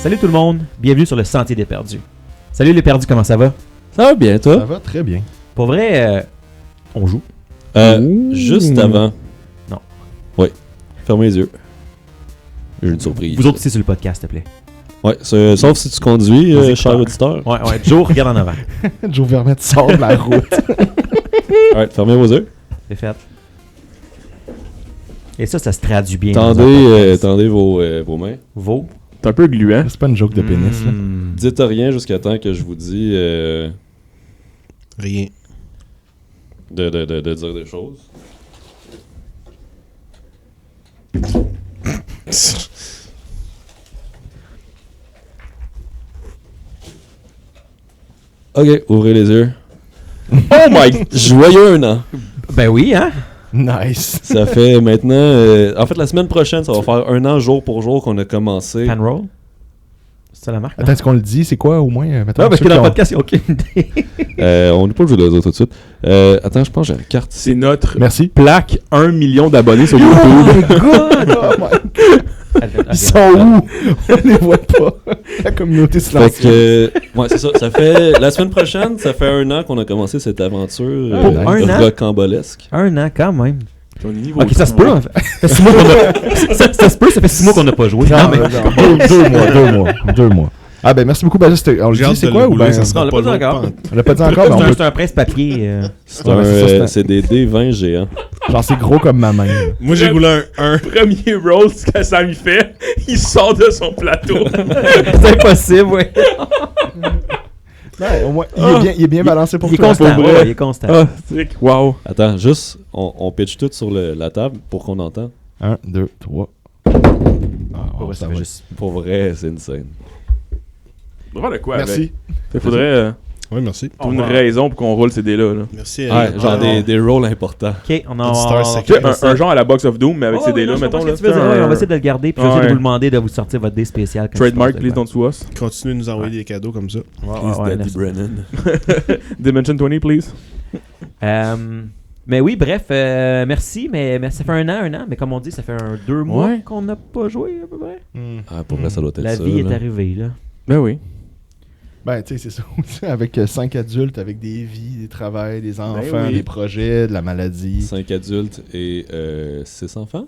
Salut tout le monde, bienvenue sur le Sentier des Perdus. Salut les perdus, comment ça va? Ça va bien, toi? Ça va très bien. Pour vrai, on joue. Juste avant. Non. Oui. Fermez les yeux. J'ai une surprise. Vous autres aussi sur le podcast, s'il te plaît. Ouais, sauf si tu conduis, Vas-y, cher Peter. auditeur. Ouais, Joe, regarde en avant. Joe Vermette sort de la route. Alright, fermez vos yeux. C'est fait. Et ça se traduit bien. dans un podcast. Tendez vos mains. Vos. C'est un peu gluant. C'est pas une joke de pénis, là. Dites rien jusqu'à temps que je vous dis Rien. de dire des choses. Ok, ouvrez les yeux. Oh my! Joyeux un an! Ben oui, hein? Nice. Ça fait maintenant... en fait, la semaine prochaine, ça va faire un an jour pour jour qu'on a commencé. Panroll? C'est ça la marque? Attends, est-ce qu'on le dit? C'est quoi, au moins? Mettons, Non, parce ceux que dans qui le ont- podcast, il n'y a aucune idée. On n'est pas obligé de le dire tout de suite. Attends, je pense que j'ai la carte. C'est notre Merci. plaque 1 million d'abonnés sur Oh YouTube. my god! Oh my- Ils sont où? On les voit pas. La communauté Fait silencieuse. que, ouais, c'est ça. Ça fait la semaine prochaine, ça fait un an qu'on a commencé cette aventure Pour un an? rocambolesque. Un an quand même. Ton niveau Ok, ça se peut. En fait. Ça fait 6 mois qu'on a... ça se peut, ça fait 6 mois qu'on n'a pas joué. Non, Non, mais... non, 2 mois. Ah ben merci beaucoup. Ben, juste, on le J'ai hâte dit, c'est de quoi? le Ou rouler, ben, ça sera on l'a pas pas dit long, encore. pas on l'a pas dit encore, mais on peut... C'est un presse-papier. C'est Ouais, c'est ça, c'est un- c'est des dés 20 géants. Genre, c'est gros comme ma main. Moi, j'ai roulé un. Premier roll, ce que Sam il fait, il sort de son plateau. C'est impossible, oui. Ouais, au moins, il est bien balancé pour Il est toi. constant. Pour vrai. Ouais, il est constant. Ah, c'est wow. Attends, juste, on pitch tout sur la table pour qu'on entende. 1, 2, 3. Ah, Ouais, ça ça fait va. juste... Pour vrai, c'est insane. Voilà quoi Merci. Il faudrait Oui, merci. une raison pour qu'on roule ces dés-là. Là. Merci. Ouais, genre des rôles importants. Ok, on a... Star Tu sais, Secret. un genre à la Box of Doom, mais avec Oh, ces oui, dés-là, non, je comprends mettons. ce que tu veux dire. On va essayer de le garder, puis je vais essayer de Ouais. vous demander de vous sortir votre dé spécial. quand Trademark, je please passe don't sue us. Continuez de nous envoyer des cadeaux comme ça. Ouais, Daddy merci. Brennan. Dimension 20, please. Mais oui, bref, merci, mais ça fait un an, mais comme on dit, ça fait 2 mois Ouais. qu'on n'a pas joué à peu près. Ah, pour vrai, ça doit être La ça. vie est là. arrivée, là. Ben oui. Ben, tu sais, c'est ça. Avec 5 adultes, avec des vies, des travails, des enfants, oui. des projets, de la maladie. 5 adultes et 6 enfants.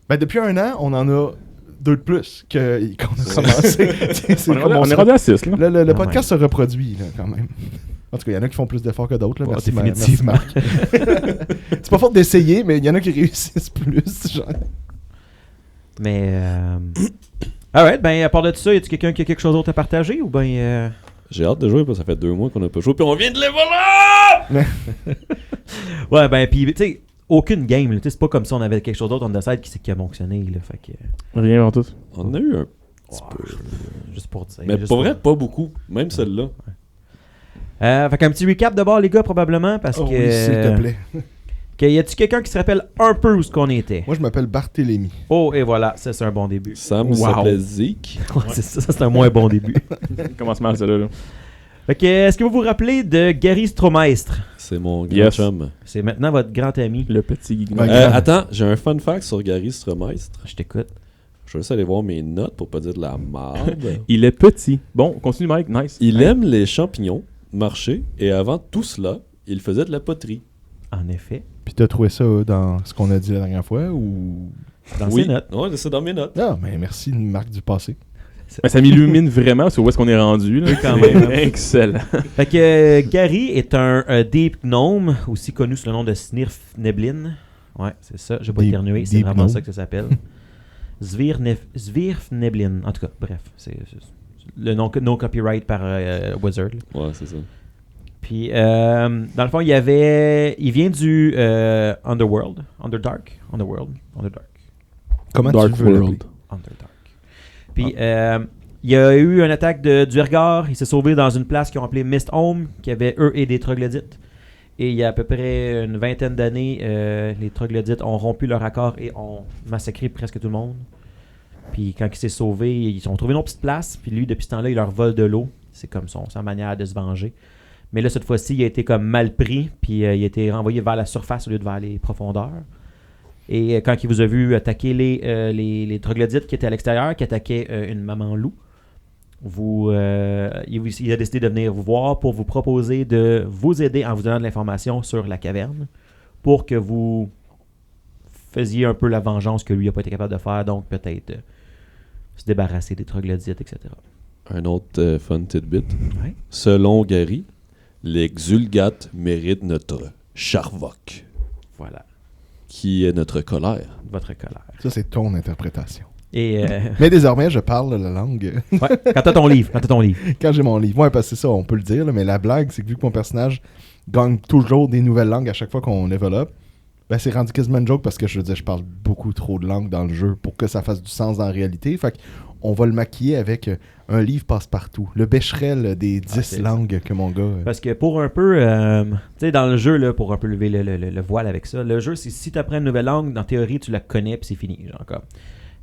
Ben, depuis un an, on en a 2 de plus qu'on a commencé. C'est comme On est rendu à 6, là. Le Ah, podcast se reproduit, là, quand même. En tout cas, il y en a qui font plus d'efforts que d'autres. Là. Ouais, Merci, définitivement. merci, Marc. C'est pas faute d'essayer, mais il y en a qui réussissent plus. Genre. Mais, alright, ben, à part de tout ça, y a-tu quelqu'un qui a quelque chose d'autre à partager ou ben... J'ai hâte de jouer parce que ça fait 2 mois qu'on n'a pas joué. Puis on vient de les voler! Ouais, ben, pis, tu sais, aucune game, là. Tu sais, c'est pas comme si on avait quelque chose d'autre on décide qui a fonctionné, là. Fait que, Rien en tout. On en a eu un. juste pour dire. Mais juste pour vrai, pas beaucoup. Même celle-là. Fait qu'un petit recap d'abord, les gars, probablement, parce Oh que... oui, s'il te plaît. Y a-tu quelqu'un qui se rappelle un peu où ce qu'on était? Moi, je m'appelle Barthélémy. Oh, et voilà, ça, c'est un bon début. Sam Wow. s'appelait Zeke. Ouais, c'est ça, c'est un moins bon début. Commence mal, celle-là. Là. Fait que, est-ce que vous vous rappelez de Gary Stromaestre? C'est mon grand Yes. chum. C'est maintenant votre grand ami. Le petit guignon. Ouais. Attends, j'ai un fun fact sur Gary Stromaestre. Je t'écoute. Je vais juste aller voir mes notes pour pas dire de la merde. Il est petit. Bon, continue, Mike. Nice. Il aime les champignons, marcher, et avant tout cela, il faisait de la poterie. En effet. Puis t'as trouvé ça dans ce qu'on a dit la dernière fois ou... Dans Oui, ses notes. ouais, c'est dans mes notes. Ah, mais merci, Marc du passé. Ben, ça m'illumine vraiment sur où est-ce qu'on est rendu. Là. quand C'est même. excellent. Fait que Gary est un Deep Gnome, aussi connu sous le nom de Snirfneblin. Ouais, c'est ça. J'ai pas Deep- éternué, c'est Deep vraiment Gnome. ça que ça s'appelle. Zvirfneblin. En tout cas, bref. C'est le nom no copyright par Wizard. là. Ouais, c'est ça. Puis, dans le fond, il vient du Underworld. Underdark. Comment Dark tu veux World. Underdark. Puis, il y a eu une attaque du Urgar. Il s'est sauvé dans une place qu'ils ont appelée Mist Home, qui avait eux et des troglodytes. Et il y a à peu près une vingtaine d'années, les troglodytes ont rompu leur accord et ont massacré presque tout le monde. Puis quand il s'est sauvé, ils ont trouvé une autre petite place. Puis lui, depuis ce temps-là, il leur vole de l'eau. C'est comme sa manière de se venger. Mais là, cette fois-ci, il a été comme mal pris. Puis il a été renvoyé vers la surface au lieu de vers les profondeurs. Et quand il vous a vu attaquer les troglodytes qui étaient à l'extérieur, qui attaquaient une maman loup, il a décidé de venir vous voir pour vous proposer de vous aider en vous donnant de l'information sur la caverne pour que vous faisiez un peu la vengeance que lui n'a pas été capable de faire, donc peut-être se débarrasser des troglodytes, etc. Un autre fun tidbit. Ouais. Selon Gary, les Xulgates méritent notre Charvok, Voilà, qui est notre colère. votre colère. Ça, c'est ton interprétation. Et Mais désormais, je parle la langue ouais, quand t'as ton livre, quand j'ai mon livre. Ouais, parce que c'est ça, on peut le dire, là, mais la blague, c'est que vu que mon personnage gagne toujours des nouvelles langues à chaque fois qu'on développe, ben c'est rendu quasiment une joke parce que je veux dire, je parle beaucoup trop de langues dans le jeu pour que ça fasse du sens dans la réalité. Fait qu'on va le maquiller avec un livre passe-partout. Le Becherel des 10 c'est langues que mon gars... parce que pour un peu, tu sais, dans le jeu, là, pour un peu lever le voile avec ça, le jeu, c'est si tu apprends une nouvelle langue, dans théorie, tu la connais puis c'est fini. Genre, comme.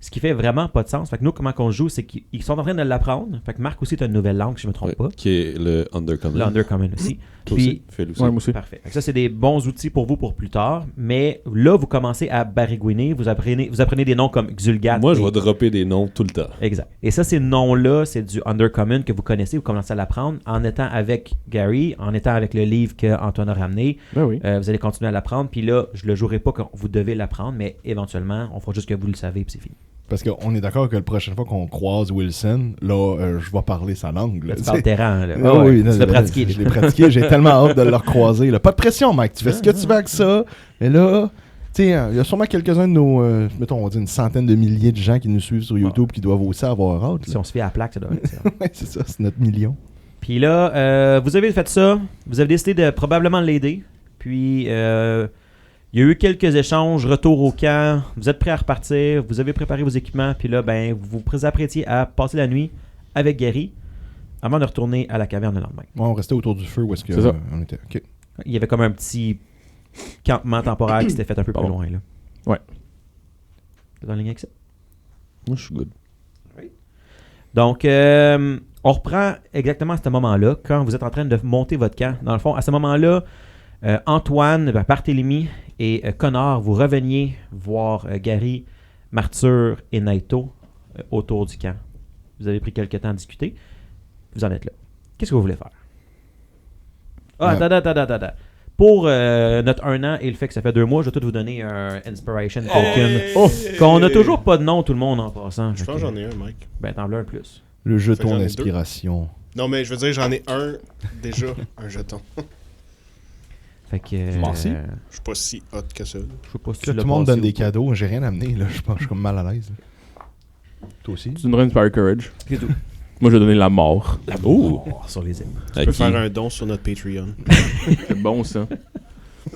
Ce qui fait vraiment pas de sens. Fait que nous, comment qu'on joue, c'est qu'ils sont en train de l'apprendre. Fait que Marc aussi, tu as une nouvelle langue, si je me trompe pas. Qui est le Undercommon. L'Undercommon aussi. Toi Puis, aussi, Phil aussi. Ouais, moi aussi. parfait. Fait que ça, c'est des bons outils pour vous pour plus tard. Mais là, vous commencez à baragouiner. Vous apprenez des noms comme Xulgat. Moi, je vais dropper des noms tout le temps. Exact. Et ça, ces noms-là, c'est du Undercommon que vous connaissez. Vous commencez à l'apprendre en étant avec Gary, en étant avec le livre qu'Antoine a ramené. Ben oui. Vous allez continuer à l'apprendre. Puis là, je le jouerai pas quand vous devez l'apprendre, mais éventuellement, on fera juste que vous le savez, puis c'est fini. Parce qu'on est d'accord que la prochaine fois qu'on croise Wilson, là, je vais parler sa langue. Là, Tu parles terrain, là. Ah oui, tu l'as pratiqué. Je l'ai pratiqué, j'ai tellement hâte de le recroiser. Là. Pas de pression, Mike. Tu fais ce que tu veux avec ça. Mais là, tu sais, il y a sûrement quelques-uns de nos, mettons, on va dire une centaine de milliers de gens qui nous suivent sur YouTube qui doivent aussi avoir hâte. Si on se fait à la plaque, ça doit être ça. Ouais, c'est ça, c'est notre million. Puis là, vous avez fait ça. Vous avez décidé de probablement l'aider. Puis, il y a eu quelques échanges, retour au camp. Vous êtes prêts à repartir. Vous avez préparé vos équipements. Puis là, ben, vous vous apprêtiez à passer la nuit avec Gary avant de retourner à la caverne le lendemain. Ouais, on restait autour du feu où est-ce que C'est ça. on était. OK. Il y avait comme un petit campement temporaire qui s'était fait un peu plus loin. Là. Ouais. T'es en ligne avec ça? Moi, je suis good. Donc, on reprend exactement à ce moment-là, quand vous êtes en train de monter votre camp. Dans le fond, à ce moment-là, Antoine, Barthélemy et Connor, vous reveniez voir Gary, Martyr et Naito autour du camp. Vous avez pris quelques temps à discuter. Vous en êtes là. Qu'est-ce que vous voulez faire? Ah, attends. Pour notre 1 an et le fait que ça fait 2 mois, je vais tout vous donner un Inspiration Token. Qu'on n'a toujours pas de nom, tout le monde, en passant. Je pense que j'en ai un, Mike. Ben, t'en veux un plus. Le Fait que jeton j'en ai deux. d'inspiration. Non, mais je veux dire, j'en ai un déjà, un jeton. Fait que... Merci. Je suis pas si hot que ça. là. je sais pas si Là, tu tout l'as le monde passé donne ou des pas. cadeaux. J'ai rien amené. Là. Je pense que je suis comme mal à l'aise. Toi aussi? Tu donnerais Inspire Courage. C'est tout. Moi, je vais donner la mort. Oh, sur les îles. Tu À peux qui? faire un don sur notre Patreon. C'est bon, ça.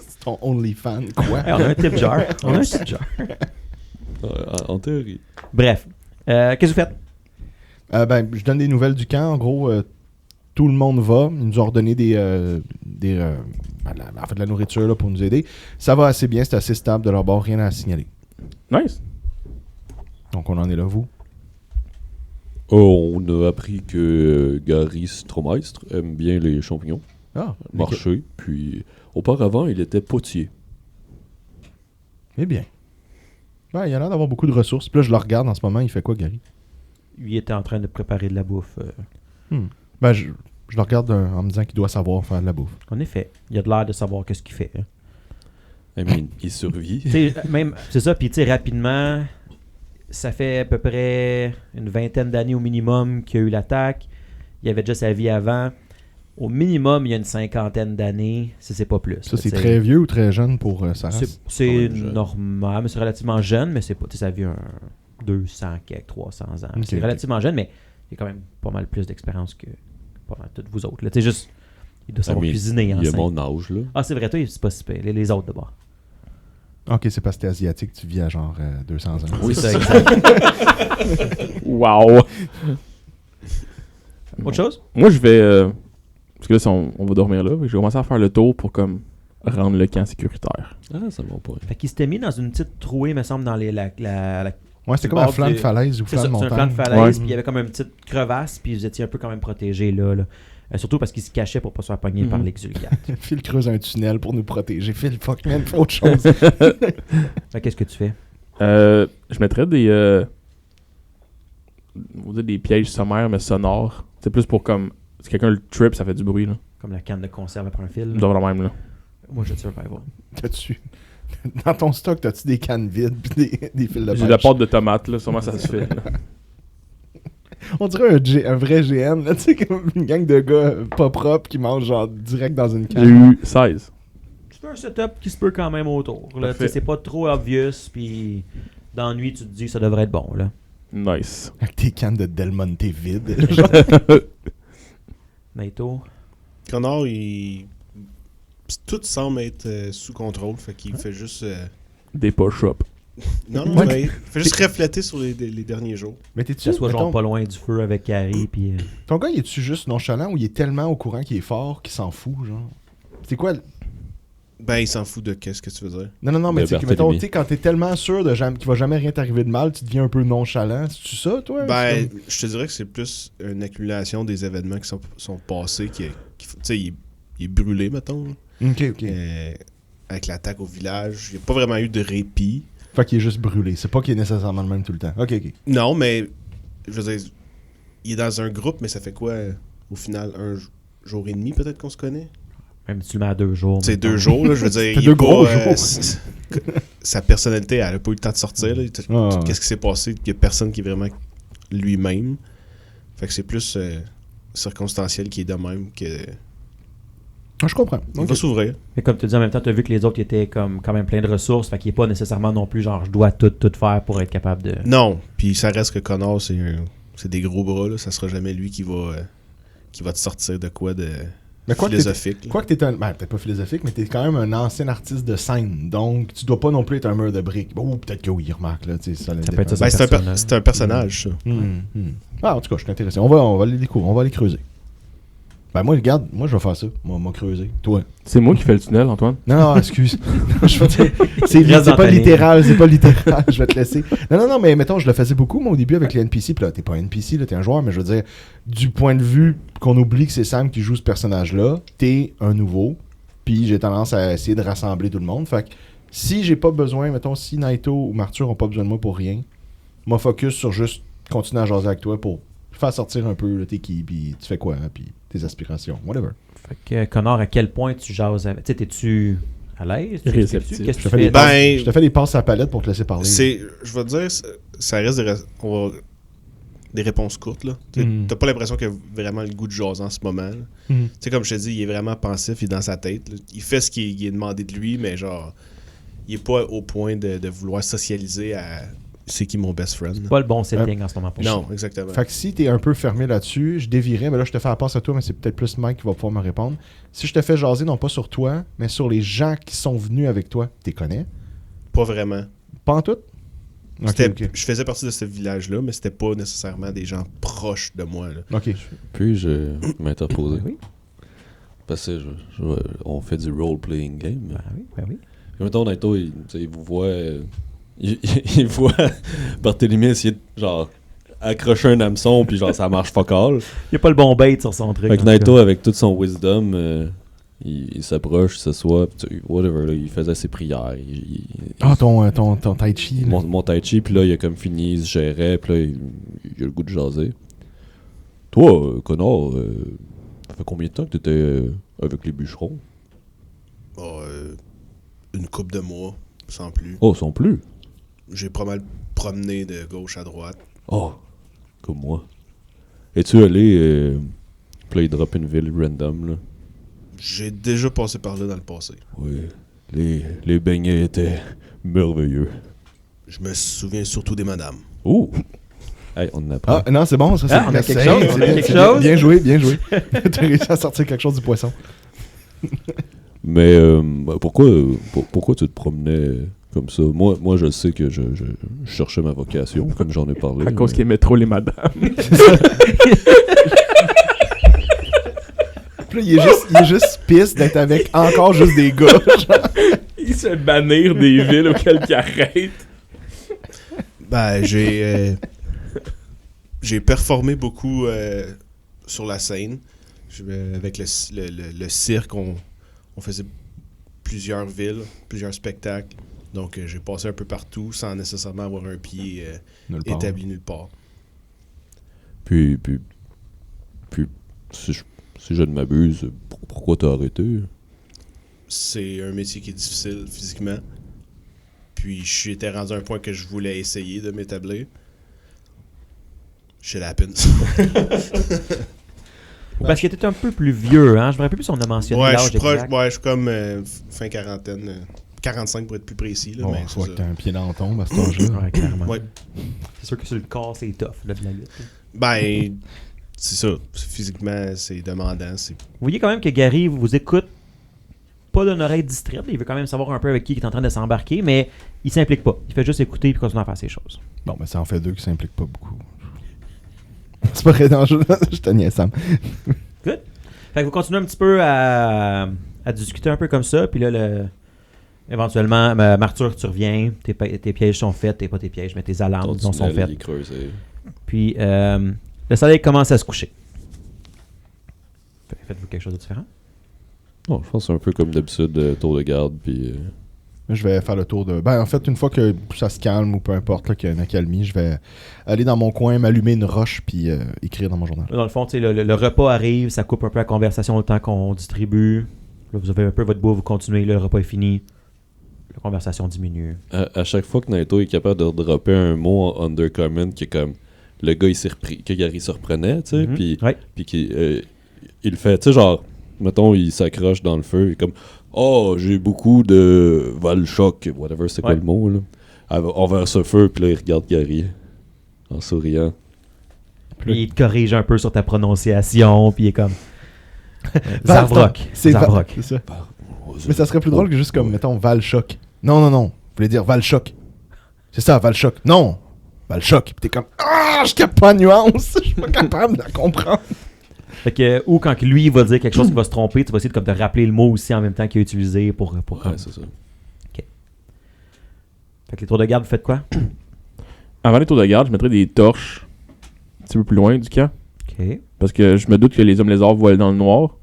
C'est ton OnlyFans. Quoi? Hey, on a un tip jar. On a un tip jar. En théorie. Bref. Qu'est-ce que vous faites? Ben, je donne des nouvelles du camp. En gros, tout le monde va. Ils nous ont ordonné de la nourriture là, pour nous aider. Ça va assez bien. C'est assez stable de leur bord. Rien à signaler. Nice. Donc, on en est là, vous. Oh, on a appris que Gary Stromaestre aime bien les champignons, Ah, marcher, puis auparavant, il était potier. Eh bien. Ben, il a l'air d'avoir beaucoup de ressources. Puis là, je le regarde en ce moment. Il fait quoi, Gary? Il était en train de préparer de la bouffe. Ben, je le regarde en me disant qu'il doit savoir faire de la bouffe. En effet, il a de l'air de savoir qu'est-ce qu'il fait. Hein. I mean, il survit. Tu sais, même, c'est ça, puis tu sais, rapidement, ça fait à peu près une 20aine d'années au minimum qu'il y a eu l'attaque. Il avait déjà sa vie avant. Au minimum, il y a une 50aine d'années, si c'est pas plus. Ça, là, c'est tu sais. très vieux ou très jeune pour sa race? C'est Quand même jeune. normal, mais c'est relativement jeune, mais c'est pas, tu sais, ça vit un 200, quelques 300 ans. Ok, C'est ok. relativement jeune, mais il y a quand même pas mal plus d'expérience que pas mal toutes vous autres. Tu sais, juste, il doit savoir I mean, cuisiner en il a cinq. mon âge, là. Ah, c'est vrai, toi, c'est pas si pire. Les autres, d'abord. Ok, c'est parce que t'es asiatique, tu vis à genre 200 ans. Oui, c'est ça, exact. Wow. Autre chose? Moi, je vais... parce que là, on va dormir là. Je vais commencer à faire le tour pour comme rendre le camp sécuritaire. Ah, ça va pas. Fait qu'il s'était mis dans une petite trouée, me semble, dans la Ouais, c'était comme bord un flanc de du- falaise ou c'est flanc ça, de c'est un montagne. flanc de falaise, Ouais. puis il y avait comme une petite crevasse, puis vous étiez un peu quand même protégé là. Surtout parce qu'il se cachait pour pas se faire pogner par les Xulgates. Phil creuse un tunnel pour nous protéger. Phil, fuck man, faut autre chose. Fait qu'est-ce que tu fais? Je mettrais des on va dire des pièges sommaires, mais sonores. C'est plus pour comme. Si quelqu'un le trip, ça fait du bruit, là. Comme la canne de conserve après un film. Genre le même, là. Moi, je Survival. T'as-tu... Dans ton stock, t'as-tu des cannes vides pis des fils de pêche? J'ai de la pâte de tomate, là. Sûrement ça se fait. Là. On dirait un vrai GN, là, tu sais, comme une gang de gars pas propres qui mangent genre direct dans une J'ai canne. eu 16. C'est un setup qui se peut quand même autour. Là. Parfait. C'est pas trop obvious, puis dans la nuit, tu te dis que ça devrait être bon. Là. Nice. Avec tes cannes de Del Monte vides. Naito. Connor, tout semble être sous contrôle, fait qu'il fait juste... Des push-ups. Non, non, Ouais. mais il fait juste refléter sur les derniers jours. Mais Que t'es-tu, ça soit genre mettons, pas loin du feu avec Carrie, puis... ton gars, il est-tu juste nonchalant ou il est tellement au courant qu'il est fort qu'il s'en fout, genre? C'est quoi? Ben, il s'en fout de qu'est-ce que tu veux dire. Non, mais De tu sais, que, Barthélemy. mettons, tu sais, quand t'es tellement sûr qu'il va jamais rien t'arriver de mal, tu deviens un peu nonchalant. C'est-tu ça, toi? Ben, je te dirais que c'est plus une accumulation des événements qui sont passés tu sais, il est brûlé, mettons. Ok. Avec l'attaque au village. Il n'y a pas vraiment eu de répit. Fait qu'il est juste brûlé. C'est pas qu'il est nécessairement le même tout le temps. Ok. Non, mais je veux dire, il est dans un groupe, mais ça fait quoi, au final, jour et demi peut-être qu'on se connaît? Même si tu le mets à 2 jours. C'est mettons. 2 jours, là, je veux dire. C'est il est deux gros pas, jours. Sa personnalité, elle a pas eu le temps de sortir. Là. Ah, Qu'est-ce qui s'est passé? Il y a personne qui est vraiment lui-même. Fait que c'est plus circonstanciel qui est de même que. je comprends. Il Ok. va s'ouvrir. Mais comme tu dis, en même temps, tu as vu que les autres étaient comme quand même plein de ressources, fait qu'il n'est pas nécessairement non plus genre je dois tout faire pour être capable de... Non, puis ça reste que Connor, c'est des gros bras. Là. Ça sera jamais lui qui va te sortir de quoi de Mais quoi philosophique. là. Quoi que t'es un... Ben, peut-être pas philosophique, mais t'es quand même un ancien artiste de scène. Donc, tu dois pas non plus être un mur de briques. Bon, peut-être que oui, il remarque, là. Tu sais, ça peut être ça. Ben, personnage. c'est un personnage, ça. Ah, en tout cas, je suis intéressé. On va les découvrir. On va les creuser. Ben, moi, regarde, moi, je vais faire ça. Moi, creuser. Toi. C'est moi qui fais le tunnel, Antoine. Non, excuse. Je vais te- c'est Reste c'est dans pas ta ligne. littéral, je vais te laisser. Non, mais mettons, je le faisais beaucoup, moi, au début, avec les NPC. Puis là, t'es pas un NPC, là, t'es un joueur, mais je veux dire, du point de vue qu'on oublie que c'est Sam qui joue ce personnage-là, t'es un nouveau. Puis j'ai tendance à essayer de rassembler tout le monde. Fait que si j'ai pas besoin, mettons, si Naito ou Marthur ont pas besoin de moi pour rien, moi, focus sur juste continuer à jaser avec toi pour faire sortir un peu, là, t'es qui, puis tu fais quoi, hein, puis tes aspirations, whatever. Fait que, Connor, à quel point tu jases avec... Tu sais, t'es-tu à l'aise? Tu Réceptif. expliques-tu? Qu'est-ce que Je te tu fais des fais? Ben, je te fais des passes à la palette pour te laisser parler. je vais te dire, ça reste des réponses courtes. Là. T'as pas l'impression qu'il a vraiment le goût de jaser en ce moment. là. Tu sais, comme je te dis, il est vraiment pensif, il est dans sa tête. là. Il fait ce qui est demandé de lui, mais genre, il est pas au point de vouloir socialiser à c'est qui mon best friend. là. Pas le bon setting en ce moment pour ça. Non, exactement. Fait que si t'es un peu fermé là-dessus, je dévierais, mais là je te fais la passe à toi, mais c'est peut-être plus Mike qui va pouvoir me répondre. Si je te fais jaser, non pas sur toi, mais sur les gens qui sont venus avec toi, t'es connais? Pas vraiment. Pas en tout? Ok. Je faisais partie de ce village-là, mais c'était pas nécessairement des gens proches de moi. Là. Ok. Puis-je m'interposer? Oui, Parce que on fait du role-playing game. ben oui. Puis mettons, Naito, il vous voit... il voit Barthélemy essayer de, genre, accrocher un hameçon, puis genre, ça marche fuck all. Il n'y a pas le bon bait sur son truc. Fait que en tout Naito, cas. avec tout son wisdom, il s'approche, il s'assoit, puis whatever, là, il faisait ses prières. Ah, ton tai chi. là. Mon tai chi, puis là, il a comme fini, il se gérait, puis là, il a le goût de jaser. Toi, Connor, ça fait combien de temps que t'étais avec les bûcherons? Une coupe de mois, sans plus. Oh, sans plus. J'ai pas mal promené de gauche à droite. Oh, comme moi. Es-tu allé play drop une ville random, là? J'ai déjà passé par là dans le passé. Oui. Les beignets étaient merveilleux. Je me souviens surtout des madames. Oh! Hey, on en apprend. Ah, non, c'est bon, ça, c'est Ah, on a quelque c'est- chose, c'est on a bien, quelque c'est chose. Bien joué, bien joué. T'as réussi à sortir quelque chose du poisson. Mais pourquoi tu te promenais comme ça? Moi je sais que je cherchais ma vocation, comme j'en ai parlé. À cause qu'il aimait trop les madames. Puis là, il est juste pisse d'être avec encore juste des gars. genre. Il se fait bannir des villes auxquelles il arrête. Ben, j'ai performé beaucoup sur la scène. Avec le cirque, on faisait plusieurs villes, plusieurs spectacles. Donc, j'ai passé un peu partout sans nécessairement avoir un pied Nulle part. établi nulle part. Puis si je ne m'abuse, pourquoi t'as arrêté? C'est un métier qui est difficile physiquement. Puis j'étais rendu à un point que je voulais essayer de m'établir. Shit happens. Parce que t'es un peu plus vieux, hein? Je me rappelle plus si on a mentionné Ouais, je l'âge suis proche, exact. ouais, je suis comme fin quarantaine. 45 pour être plus précis. Là, Bon, mais je c'est vois ça. que t'as un pied dans la tombe à cet âge-là. Ouais, clairement. Ouais. C'est sûr que sur le corps, c'est tough, là, de la lutte. Ben, c'est ça. Physiquement, c'est demandant. Vous voyez quand même que Gary vous écoute pas d'une oreille distraite. Il veut quand même savoir un peu avec qui il est en train de s'embarquer, mais il s'implique pas. Il fait juste écouter et continuer à faire ses choses. Bon, ben ça en fait deux qui s'impliquent pas beaucoup. C'est pas vrai, non, je te niaise, Sam. Good. Fait que vous continuez un petit peu à discuter un peu comme ça, puis là, éventuellement, Marthur, tu reviens, tes pièges sont faits, pas tes pièges, mais tes alarmes, Ton disons, sont tunnel, faites. il est creusé. Puis le soleil commence à se coucher. Faites-vous quelque chose de différent? Non, je pense que c'est un peu comme d'habitude, tour de garde, puis... Je vais faire le tour de... Ben, en fait, une fois que ça se calme ou peu importe, là, qu'il y a une accalmie, je vais aller dans mon coin, m'allumer une roche, puis écrire dans mon journal. Dans le fond, tu sais, le repas arrive, ça coupe un peu la conversation le temps qu'on distribue. Là, vous avez un peu votre bouffe, vous continuez, là, le repas est fini. La conversation diminue. À chaque fois que Naito est capable de dropper un mot en undercommon, qui est comme... Le gars, il s'est repris... Que Gary se reprenait, tu sais, Mhm. puis... Ouais. Puis il le fait, tu sais, genre... Mettons, il s'accroche dans le feu, il est comme... Oh, j'ai beaucoup de Valchoc, whatever, c'est quoi Ouais. le mot, là. Envers ce feu, puis là, il regarde Gary, en souriant. Puis il te corrige un peu sur ta prononciation, puis il est comme... Zarvrock. C'est Zarvrock. c'est ça. Mais ça serait plus drôle que juste comme, mettons, Valchoc. Non. Vous voulez dire Valchoc. C'est ça, Valchoc. Non! Valchoc. Puis t'es comme, je capte pas la nuance. Je suis pas capable de la comprendre. Fait que, ou quand lui il va dire quelque chose qui va se tromper, tu vas essayer de, comme, de rappeler le mot aussi en même temps qu'il a utilisé pour Ouais, c'est ça. Fait que les tours de garde, vous faites quoi? Avant les tours de garde, je mettrais des torches un petit peu plus loin du camp. Ok. Parce que je me doute que les hommes lézards vont aller dans le noir.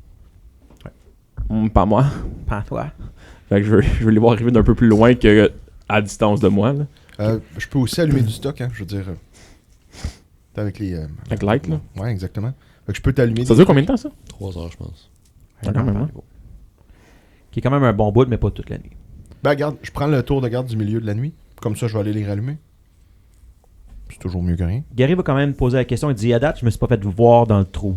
Pas moi. Pas toi. Fait que je veux les voir arriver d'un peu plus loin que à distance de moi. Là. Je peux aussi allumer du stock, hein. Je veux dire. T'es avec les. Avec light, là. Ouais, exactement. Fait que je peux t'allumer. Ça dure combien de temps, ça? 3 heures, je pense. Ouais, quand même, hein. Qui est quand même un bon bout, mais pas toute la nuit. Ben, regarde, je prends le tour de garde du milieu de la nuit. Comme ça, je vais aller les rallumer. C'est toujours mieux que rien. Gary va quand même poser la question. Il dit, à date, je me suis pas fait voir dans le trou.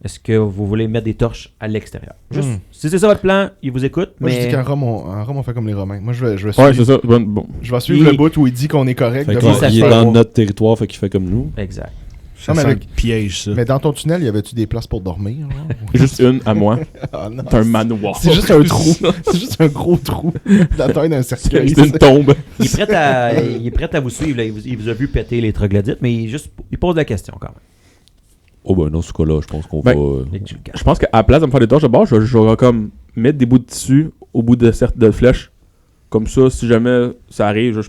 Est-ce que vous voulez mettre des torches à l'extérieur? Juste, si c'est ça votre plan, il vous écoute, Moi, je mais... dis qu'en Rome, on fait comme les Romains. Moi, je vais Ouais, suivre, c'est ça. Bon. je vais suivre Il- le bout où il dit qu'on est correct. Fait de que voir ça il ce est qu'il dans fait. notre territoire, fait qu'il fait comme nous. Exact. Ça mais sent avec- un piège, ça. Mais dans ton tunnel, y avait-tu des places pour dormir? genre? Juste une à moi. Ah, non. C'est un manoir. C'est juste un trou. C'est juste un gros trou. La taille d'un cercueil. C'est une tombe. Il est prêt à vous suivre. Là. Il vous a vu péter les troglodytes, mais il pose la question quand même. Oh ben dans ce cas-là, je pense qu'on Ben, va... Et tu le gardes. Je pense qu'à la place de me faire des torches de bord, je vais comme mettre des bouts de tissu au bout de flèches. Comme ça, si jamais ça arrive,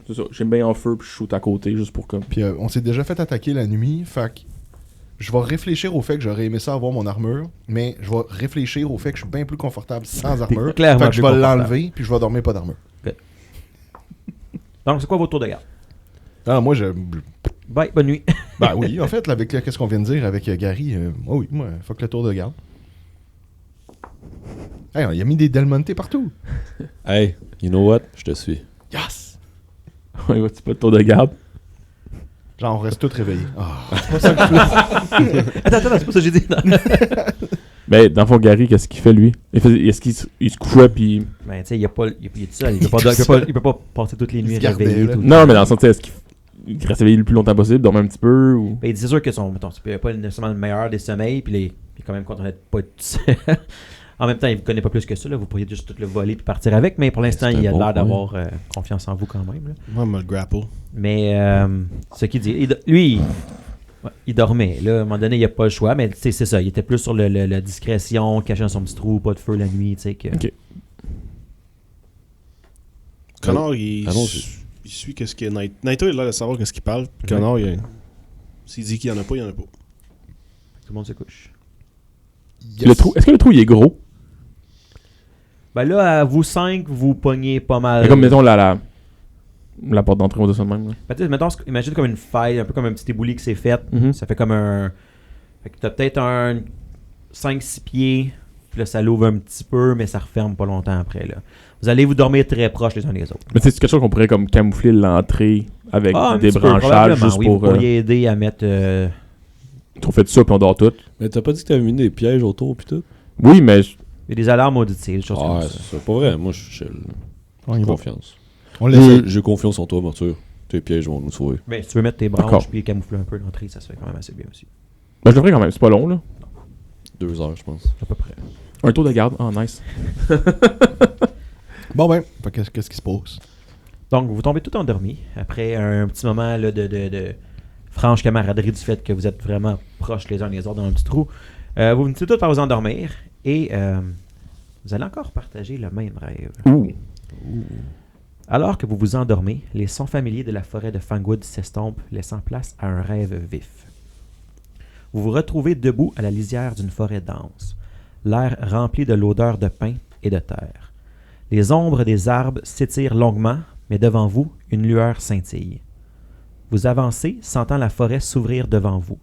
c'est ça, j'ai bien en feu puis je shoot à côté juste pour comme. Puis on s'est déjà fait attaquer la nuit, fait que je vais réfléchir au fait que j'aurais aimé ça avoir mon armure, mais je vais réfléchir au fait que je suis bien plus confortable sans armure. clairement Fait que je plus vais confortable. l'enlever, puis je vais dormir pas d'armure. Donc, c'est quoi votre tour de garde? Ah, moi, Bye, bonne nuit. Ben oui, en fait, là, avec qu'est-ce qu'on vient de dire avec Gary, oui, moi, fuck le tour de garde. Hey, il a mis des Del Monte partout. Hey, you know what? Je te suis. Yes! Ouais, ouais, c'est pas le tour de garde. Genre, on reste tous réveillés. Ah, c'est pas ça que je voulais. Attends, c'est pas ça que j'ai dit. Non. Ben, dans le fond, Gary, qu'est-ce qu'il fait lui? Est-ce qu'il se couchait puis. Ben, tu sais, il est tout seul. Il peut pas passer toutes les nuits se gardait, réveillé. là. tout le Non, temps. mais dans le sens, est-ce qu'il reste éveillé le plus longtemps possible, dormir un petit peu ou. Ben, c'est sûr que il n'a pas nécessairement le meilleur des sommeils, puis il est quand même content d'être pas tout seul. En même temps, il ne connaît pas plus que ça. Là. Vous pourriez juste tout le voler puis partir avec, mais pour l'instant, C'est il a un bon l'air point. d'avoir confiance en vous quand même. Là. Moi, me le grapple. Mais ce qu'il dit, lui, il dormait. Là, à un moment donné, il n'y a pas le choix, mais c'est ça. Il était plus sur la discrétion, caché dans son petit trou, pas de feu la nuit. Que... Ok. Connor, il Allons-y. suit qu'est-ce qu'il y a. Naito, il a l'air de savoir qu'est-ce qu'il parle. Connor, s'il dit qu'il n'y en a pas, il n'y en a pas. Tout le monde se couche. Yes. Le trou, est-ce que le trou il est gros? Ben là, à vous 5, vous pognez pas mal. Comme mettons la la porte d'entrée, on va dire ça de même. Là. Ben, tu sais, mettons, imagine comme une faille, un peu comme un petit ébouli qui s'est fait. Mhm. Ça fait comme un. Fait que t'as peut-être un 5-6 pieds, puis là, ça l'ouvre un petit peu, mais ça referme pas longtemps après. Là. Vous allez vous dormir très proches les uns des autres. Mais c'est quelque chose qu'on pourrait comme camoufler l'entrée avec Un des petit peu, branchages probablement, juste oui, pour. vous pourriez aider à mettre. On fait ça puis on dort tout. Mais t'as pas dit que t'avais mis des pièges autour pis tout? Oui, mais Il y a des alarmes auditives, des choses Ah, comme ouais, ça. c'est pas vrai. Moi, je suis chill. On y va. Confiance. On l'essaie. J'ai confiance en toi, Arthur. Tes pièges vont nous sauver. Ben, si tu veux mettre tes branches D'accord. puis camoufler un peu l'entrée, ça se fait quand même assez bien aussi. ben, je le ferai quand même, c'est pas long là. 2 heures, je pense. À peu près. Un tour de garde, oh nice. Bon, ben, fait que qu'est-ce qui se passe? Donc, vous tombez tout endormi après un petit moment là, de franche camaraderie du fait que vous êtes vraiment proches les uns des autres dans un petit trou. Vous finissez tous par vous endormir et vous allez encore partager le même rêve. Ouh. Alors que vous vous endormez, les sons familiers de la forêt de Fangwood s'estompent, laissant place à un rêve vif. Vous vous retrouvez debout à la lisière d'une forêt dense, l'air rempli de l'odeur de pin et de terre. Les ombres des arbres s'étirent longuement, mais devant vous, une lueur scintille. Vous avancez, sentant la forêt s'ouvrir devant vous,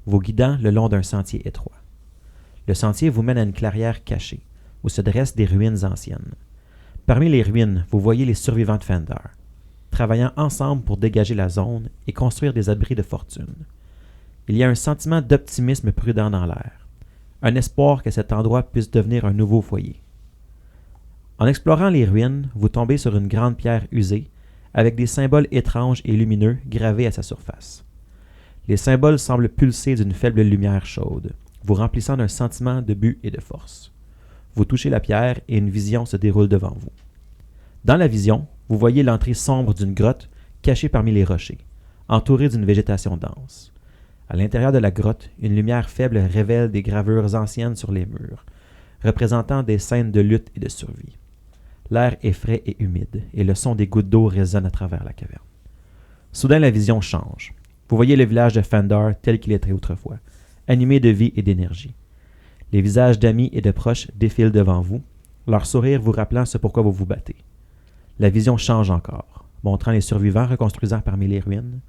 vous guidant le long d'un sentier étroit. Le sentier vous mène à une clairière cachée, où se dressent des ruines anciennes. Parmi les ruines, vous voyez les survivants de Fender, travaillant ensemble pour dégager la zone et construire des abris de fortune. Il y a un sentiment d'optimisme prudent dans l'air, un espoir que cet endroit puisse devenir un nouveau foyer. En explorant les ruines, vous tombez sur une grande pierre usée, avec des symboles étranges et lumineux gravés à sa surface. Les symboles semblent pulser d'une faible lumière chaude, vous remplissant d'un sentiment de but et de force. Vous touchez la pierre et une vision se déroule devant vous. Dans la vision, vous voyez l'entrée sombre d'une grotte cachée parmi les rochers, entourée d'une végétation dense. À l'intérieur de la grotte, une lumière faible révèle des gravures anciennes sur les murs, représentant des scènes de lutte et de survie. L'air est frais et humide, et le son des gouttes d'eau résonne à travers la caverne. Soudain, la vision change. Vous voyez le village de Fender tel qu'il était autrefois, animé de vie et d'énergie. Les visages d'amis et de proches défilent devant vous, leur sourire vous rappelant ce pourquoi vous vous battez. La vision change encore, montrant les survivants reconstruisant parmi les ruines,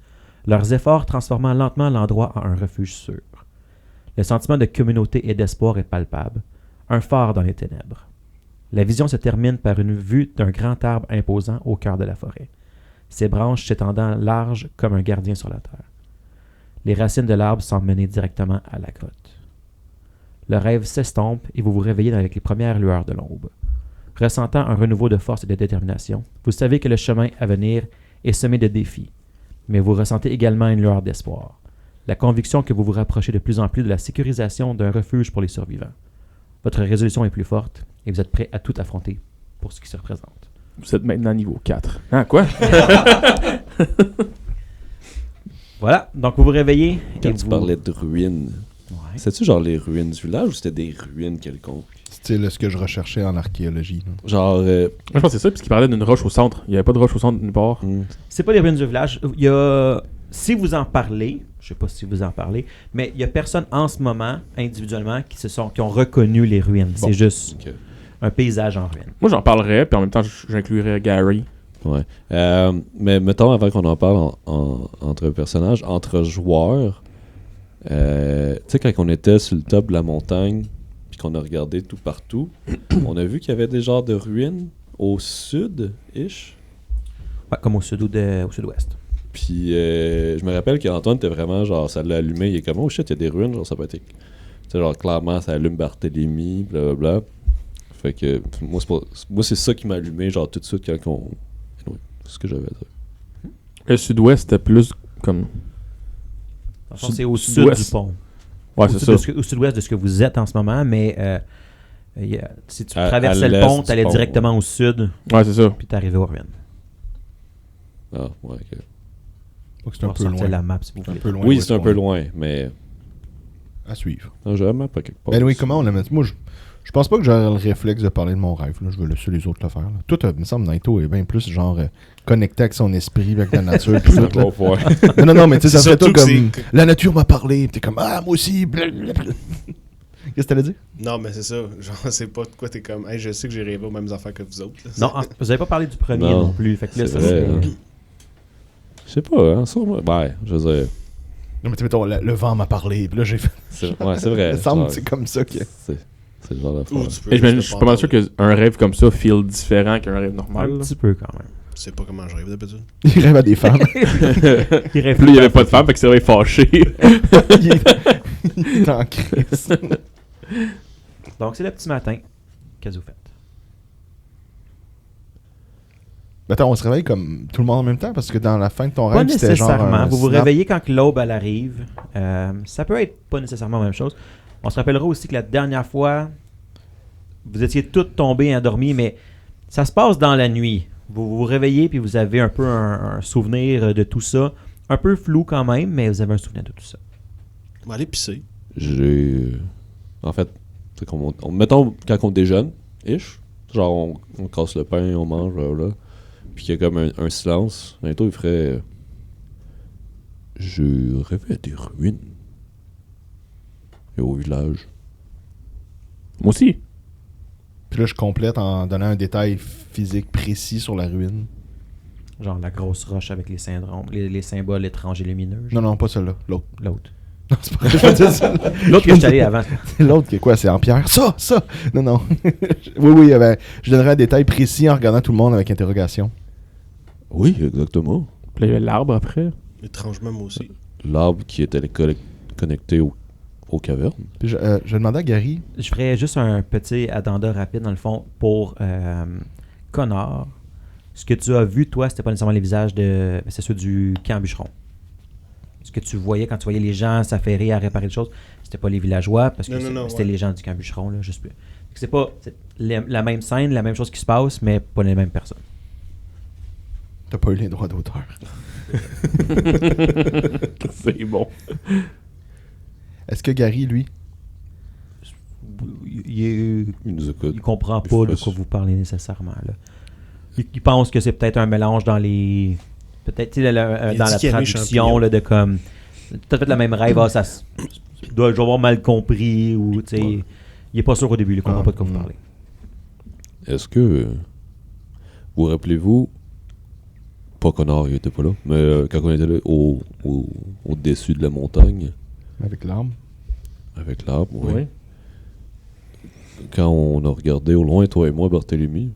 leurs efforts transformant lentement l'endroit en un refuge sûr. Le sentiment de communauté et d'espoir est palpable, un phare dans les ténèbres. La vision se termine par une vue d'un grand arbre imposant au cœur de la forêt, ses branches s'étendant larges comme un gardien sur la terre. Les racines de l'arbre semblent mener directement à la grotte. Le rêve s'estompe et vous vous réveillez avec les premières lueurs de l'aube. Ressentant un renouveau de force et de détermination, vous savez que le chemin à venir est semé de défis, mais vous ressentez également une lueur d'espoir, la conviction que vous vous rapprochez de plus en plus de la sécurisation d'un refuge pour les survivants. Votre résolution est plus forte et vous êtes prêt à tout affronter pour ce qui se représente. Vous êtes maintenant niveau 4. Hein, quoi? Voilà, donc vous vous réveillez Quand et tu vous... parlais de ruines, Ouais. c'était-tu genre les ruines du village ou c'était des ruines quelconques? C'est ce que je recherchais en archéologie. là. Genre, Moi, je pense que c'est ça, puisqu'il parlait d'une roche au centre. Il n'y avait pas de roche au centre nulle part. C'est pas les ruines du village. Il y a... Si vous en parlez, je sais pas si vous en parlez, mais il y a personne en ce moment, individuellement, qui ont reconnu les ruines. Bon. C'est juste Ok. un paysage en ruines. Moi, j'en parlerais, puis en même temps, j'inclurais Gary. Ouais. Mais mettons, avant qu'on en parle entre personnages, entre joueurs, tu sais, quand on était sur le top de la montagne, puis qu'on a regardé tout partout, on a vu qu'il y avait des genres de ruines au sud-ish. Ouais, comme au sud-ouest. Puis je me rappelle qu'Antoine était vraiment genre, ça l'a allumé, il est comme, oh shit, il y a des ruines, genre ça peut être. Tu sais, genre clairement, ça allume Barthélemy, blablabla. Fait que moi, c'est ça qui m'a allumé, genre tout de suite quand on. Anyway, c'est ce que j'avais à dire. Le sud-ouest, c'était plus comme. Dans le fond, c'est au sud Sud-ouest. du pont. Ouais, Au c'est sud ça. de au sud-ouest de ce que vous êtes en ce moment, mais si tu traversais le l'est pont, du tu allais pont, directement au sud, Ouais, c'est ça. puis tu arrivais aux ruines. Ah, ouais, ok. Donc c'est un On peu sortir loin. la map si vous C'est un voulez. peu loin. Oui, où c'est un est-ce peu qu'on loin, mais. est. À suivre. Non, j'ai même pas quelque part. Ben oui, comment on a mis. Moi, je pense pas que j'aurais le réflexe de parler de mon rêve. Là. Je vais laisser les autres le faire. Là. Tout, il me semble, Naito est bien plus genre connecté avec son esprit, avec la nature. Tout, là. Bon, ouais. Non, mais tu sais, ça C'est serait tout surtout que comme. La nature m'a parlé. Puis t'es comme, ah, moi aussi. Blablabla. Qu'est-ce que t'allais dire? Non, mais c'est ça. Genre, c'est pas de quoi t'es comme, hey, je sais que j'ai rêvé aux mêmes affaires que vous autres. là. Non, vous n'avez pas parlé du premier Non, non plus. Fait que là, c'est ça vrai, serait- hein. Je sais pas, hein, sûrement. Ouais, je veux dire. Non, mais tu mettons, le vent m'a parlé. Puis là, j'ai fait. Ouais, c'est vrai. Il me semble genre, que c'est comme ça que. c'est le genre d'affaire. Ou tu peux Et je juste suis pas mal sûr qu'un rêve comme ça feel différent qu'un rêve normal. Un là. petit peu quand même. Je sais pas comment je rêve d'habitude. Il rêve à des femmes. Il rêve Puis là, il y avait pas de femme, fait que c'est vrai fâché. Il est en crise. Donc, c'est le petit matin. Qu'est-ce que vous faites? Attends, on se réveille comme tout le monde en même temps parce que dans la fin de ton Pas rêve, c'était genre. nécessairement. Vous vous snap. réveillez quand que l'aube elle arrive. Ça peut être pas nécessairement la même chose. On se rappellera aussi que la dernière fois, vous étiez toutes tombées endormies, mais ça se passe dans la nuit. Vous vous réveillez puis vous avez un peu un souvenir de tout ça. Un peu flou quand même, mais vous avez un souvenir de tout ça. On va aller pisser. J'ai. En fait, c'est comme mettons, quand on déjeune, genre on casse le pain, on mange, là. Puis il y a comme un silence. Bientôt, il ferait. Je rêvais à des ruines. Et au village. Moi aussi. Puis là, je complète en donnant un détail physique précis sur la ruine. Genre la grosse roche avec les syndromes, les symboles étranges et lumineux. Non, pas celle-là. L'autre. L'autre. Non, c'est pas vrai, je vais dire celle-là. L'autre que je suis allé avant. C'est l'autre qui est quoi? C'est en pierre? Ça! Non. Oui, ben, je donnerai un détail précis en regardant tout le monde avec interrogation. Oui, exactement. Puis là, il y avait l'arbre après. Étrangement, moi aussi. L'arbre qui était connecté aux cavernes. Puis je demandais à Gary. Je ferais juste un petit addenda rapide, dans le fond, pour Connor. Ce que tu as vu, toi, c'était pas nécessairement les visages de... C'est ceux du camp bûcheron. Ce que tu voyais quand tu voyais les gens s'affairer à réparer des choses, c'était pas les villageois, parce que c'était les gens du camp bûcheron, là, juste plus. C'est pas la même scène, la même chose qui se passe, mais pas les mêmes personnes. T'as pas eu les droits d'auteur. C'est bon. Est-ce que Gary, lui... Il Il nous écoute. il comprend pas de quoi vous parlez nécessairement. Là. Il pense que c'est peut-être un mélange dans les... Peut-être tu sais, dans la qu'il aimait traduction champignon. là, de comme... T'as fait le même rêve, je dois avoir mal compris, ou tu sais... Ouais. Il est pas sûr au début, il comprend pas de quoi vous parlez. Est-ce que. Vous rappelez-vous. Pas Connor, il était pas là. Mais quand on était là, au-dessus de la montagne, Avec l'arme. avec l'arbre, oui. Oui. Quand on a regardé au loin, toi et moi, Barthélemy,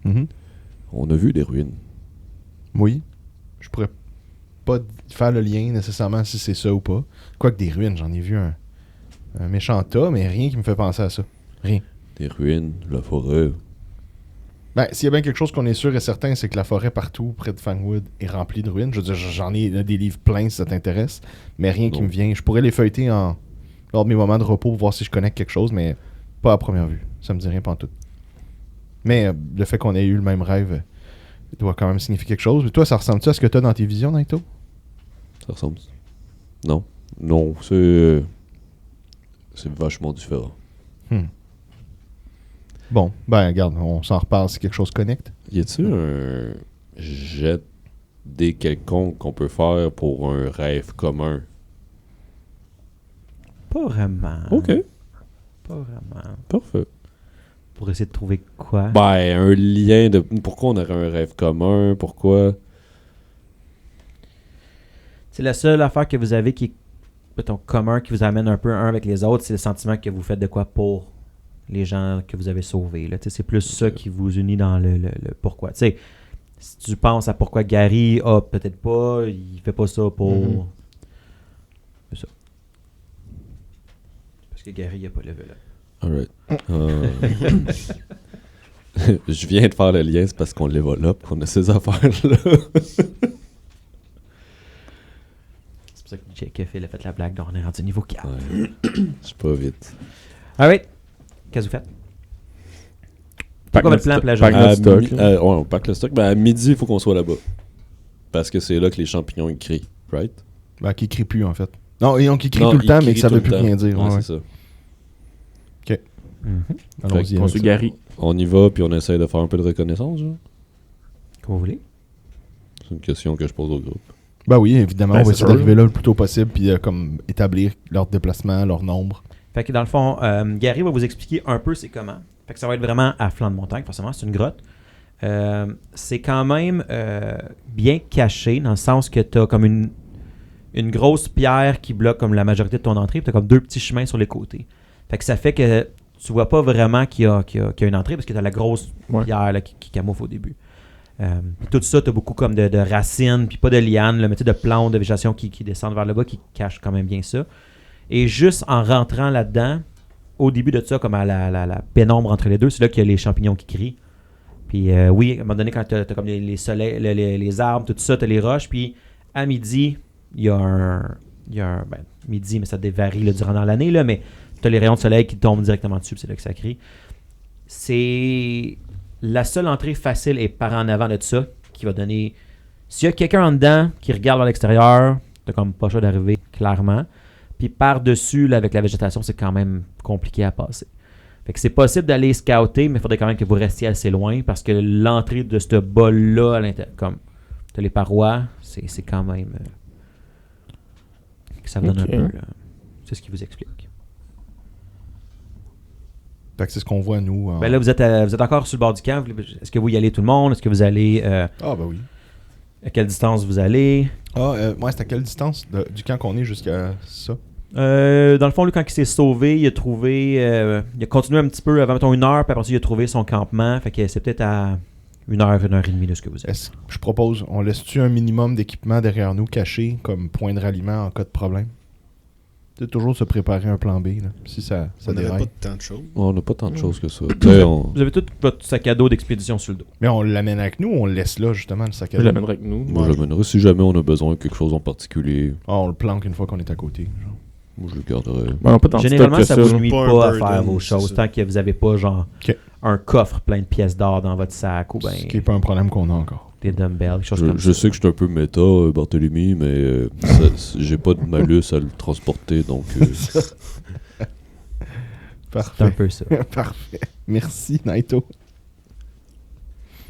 on a vu des ruines. Oui. Je pourrais pas faire le lien nécessairement si c'est ça ou pas. Quoique des ruines, j'en ai vu un méchant tas, mais rien qui me fait penser à ça. Rien. Des ruines, la forêt. Ben, s'il y a bien quelque chose qu'on est sûr et certain, c'est que la forêt partout près de Fangwood est remplie de ruines. Je veux dire, j'en ai des livres pleins si ça t'intéresse, mais rien qui Non. me vient. Je pourrais les feuilleter lors de mes moments de repos pour voir si je connecte quelque chose, mais pas à première vue. Ça me dit rien pantoute. Mais le fait qu'on ait eu le même rêve doit quand même signifier quelque chose. Mais toi, ça ressemble-tu à ce que tu as dans tes visions, Naito? Ça ressemble. Non. Non, c'est vachement différent. Bon, ben regarde, on s'en reparle si quelque chose connecte. Y a-t-il un jet des quelconque qu'on peut faire pour un rêve commun? Pas vraiment. Ok, Pas vraiment. parfait. Pour essayer de trouver quoi? Ben, un lien de... Pourquoi on aurait un rêve commun? Pourquoi... C'est la seule affaire que vous avez qui est mettons, commun, qui vous amène un peu un avec les autres, c'est le sentiment que vous faites de quoi pour les gens que vous avez sauvés. Là. C'est plus ça qui vous unit dans le pourquoi. T'sais, si tu penses à pourquoi Gary a peut-être pas, il fait pas ça pour... C'est ça. Parce que Gary il a pas levé là. Alright. Je viens de faire le lien, c'est parce qu'on l'évolope, qu'on a ces affaires-là. C'est pour ça que Jeff a fait la blague d'on est rendu niveau 4. Ouais. Je suis pas vite. Alright. Qu'est-ce que vous faites? C'est quoi votre plan pour la Pack journée? notre stock. Ouais, on pack le stock. Ben, à midi, il faut qu'on soit là-bas. Parce que c'est là que les champignons ils crient, right? Ben, qui crie plus, en fait. Non, et on qui crie Non, tout le ils temps, mais que crient ça tout veut le plus temps. rien dire. Ouais, Ouais, c'est ça. Allons-y. Fait On avec se ça. Gary. On y va, puis on essaie de faire un peu de reconnaissance, genre. Comme vous voulez. C'est une question que je pose au groupe. Ben oui, évidemment, Ben, on va c'est essayer sûr. d'arriver là le plus tôt possible, puis comme établir leur déplacement, leur nombre. Fait que dans le fond, Gary va vous expliquer un peu c'est comment. Fait que ça va être vraiment à flanc de montagne, forcément, c'est une grotte. C'est quand même bien caché, dans le sens que tu as comme une grosse pierre qui bloque comme la majorité de ton entrée, puis tu as comme 2 petits chemins sur les côtés. Fait que ça fait que tu vois pas vraiment qu'il y a une entrée, parce que tu as la grosse pierre là, qui camoufle au début. Puis tout ça, tu as beaucoup comme de racines, puis pas de lianes, là, mais tu sais, de plantes, de végétation qui descendent vers le bas, qui cachent quand même bien ça. Et juste en rentrant là-dedans, au début de ça, comme à la pénombre entre les deux, c'est là qu'il y a les champignons qui crient. Puis oui, à un moment donné, quand tu as comme les soleils, les arbres, tout ça, tu as les roches, puis à midi, il y a un midi, mais ça varie là, durant l'année, là, mais tu as les rayons de soleil qui tombent directement dessus, c'est là que ça crie. C'est la seule entrée facile et par en avant de ça qui va donner... S'il y a quelqu'un en dedans qui regarde vers l'extérieur, t'as comme pas le choix d'arriver, clairement. Puis par-dessus, là, avec la végétation, c'est quand même compliqué à passer. Fait que c'est possible d'aller scouter, mais il faudrait quand même que vous restiez assez loin, parce que l'entrée de ce bol-là, à l'intérieur, comme t'as les parois, c'est quand même... que ça vous donne un peu... là. C'est ce qui vous explique. Fait que c'est ce qu'on voit, nous. Ben là, vous êtes encore sur le bord du camp. Est-ce que vous y allez tout le monde? Est-ce que vous allez... Ah, ben oui. À quelle distance vous allez? Ouais, c'est à quelle distance du camp qu'on est jusqu'à ça? Dans le fond, lui, quand il s'est sauvé, il a trouvé... il a continué un petit peu avant, mettons, 1 heure, puis après ça, il a trouvé son campement. Fait que c'est peut-être à 1 heure, 1 heure et demie de ce que vous êtes. Je propose, on laisse-tu un minimum d'équipement derrière nous caché comme point de ralliement en cas de problème? C'est toujours se préparer un plan B, là, si ça On n'avait déraille. pas tant de choses. On n'a pas tant de choses que ça. T'sais, Vous avez tout votre sac à dos d'expédition sur le dos. Mais on l'amène avec nous ou on le laisse là, justement, le sac à Je dos? l'amènerai avec nous. Moi, j'amènerai si jamais on a besoin de quelque chose en particulier. Ah, on le planque une fois qu'on est à côté. Genre. Moi, je le garderai. Ben, pas tant de Généralement, stock que ça vous là. nuit Pas pas un à faire burden, vos c'est choses, ça. tant que vous n'avez pas, genre, Ok. un coffre plein de pièces d'or dans votre sac, ou ben Ce qui n'est pas un problème qu'on a encore. des dumbbells, des choses comme Je ça. sais que je suis un peu méta, Barthélemy, mais j'ai pas de malus à le transporter, donc... C'est un Parfait. peu ça. Parfait. Merci, Naito.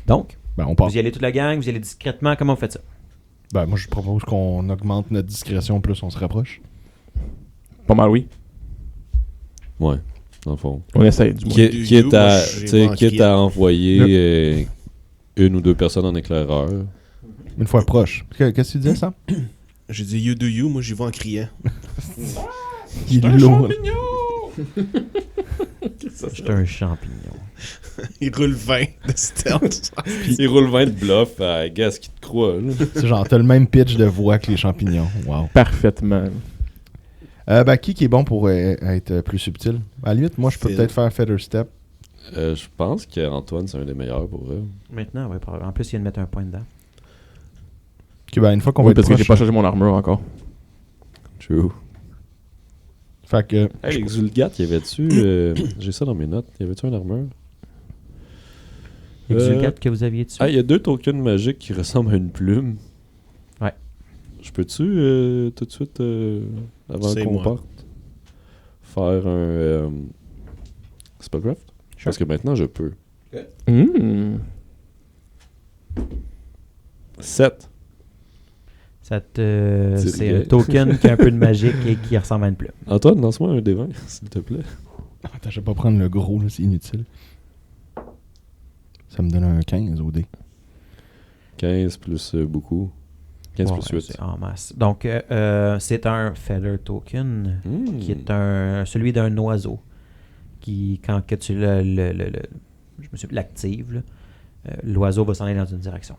Donc, Ben, on part. vous y allez toute la gang, vous y allez discrètement. Comment vous faites ça? Ben, moi, je propose qu'on augmente notre discrétion plus on se rapproche. Pas mal, oui. Ouais, dans le fond. On essaye, du moins. Quitte moi, à, je t'sais, vais en quitte crier. à envoyer 1 ou 2 personnes en éclaireur. Une fois proche. Qu'est-ce que tu disais, ça? J'ai dit you do you, moi j'y vais en criant. Il est lourd. J'étais un champignon. Il roule 20 de stealth. Il roule 20 de bluff à gars qui te croit. Là. C'est genre, t'as le même pitch de voix que les champignons. Wow. Parfaitement. Ben, qui est bon pour être plus subtil? À la limite, moi, je peux Phil. peut-être faire Feather Step. Je pense qu'Antoine, c'est un des meilleurs pour eux. Maintenant, ouais, en plus, il vient de mettre un point dedans. Ok, ben, une fois qu'on Oui, va être parce que j'ai pas proche. changé mon armure encore. True. Fait que... Hey, Exulgat, y avait-tu... j'ai ça dans mes notes. Y avait-tu un armure? Exulgat que vous aviez dessus. Ah, il y a 2 tokens magiques qui ressemblent à une plume. Ouais. Je peux-tu tout de suite, avant C'est qu'on moi. parte, faire un spellcraft? Parce que maintenant, je peux. 7. C'est un token qui a un peu de magique et qui ressemble à une plume. Antoine, lance-moi un D20, s'il te plaît. Attends, je vais pas prendre le gros, là, c'est inutile. Ça me donne un 15 au dé. 15 plus beaucoup. 15 Ouais, plus 8. c'est en masse. Donc, c'est un Feather Token qui est celui d'un oiseau. Qui, quand que tu l'actives, là, l'oiseau va s'en aller dans une direction.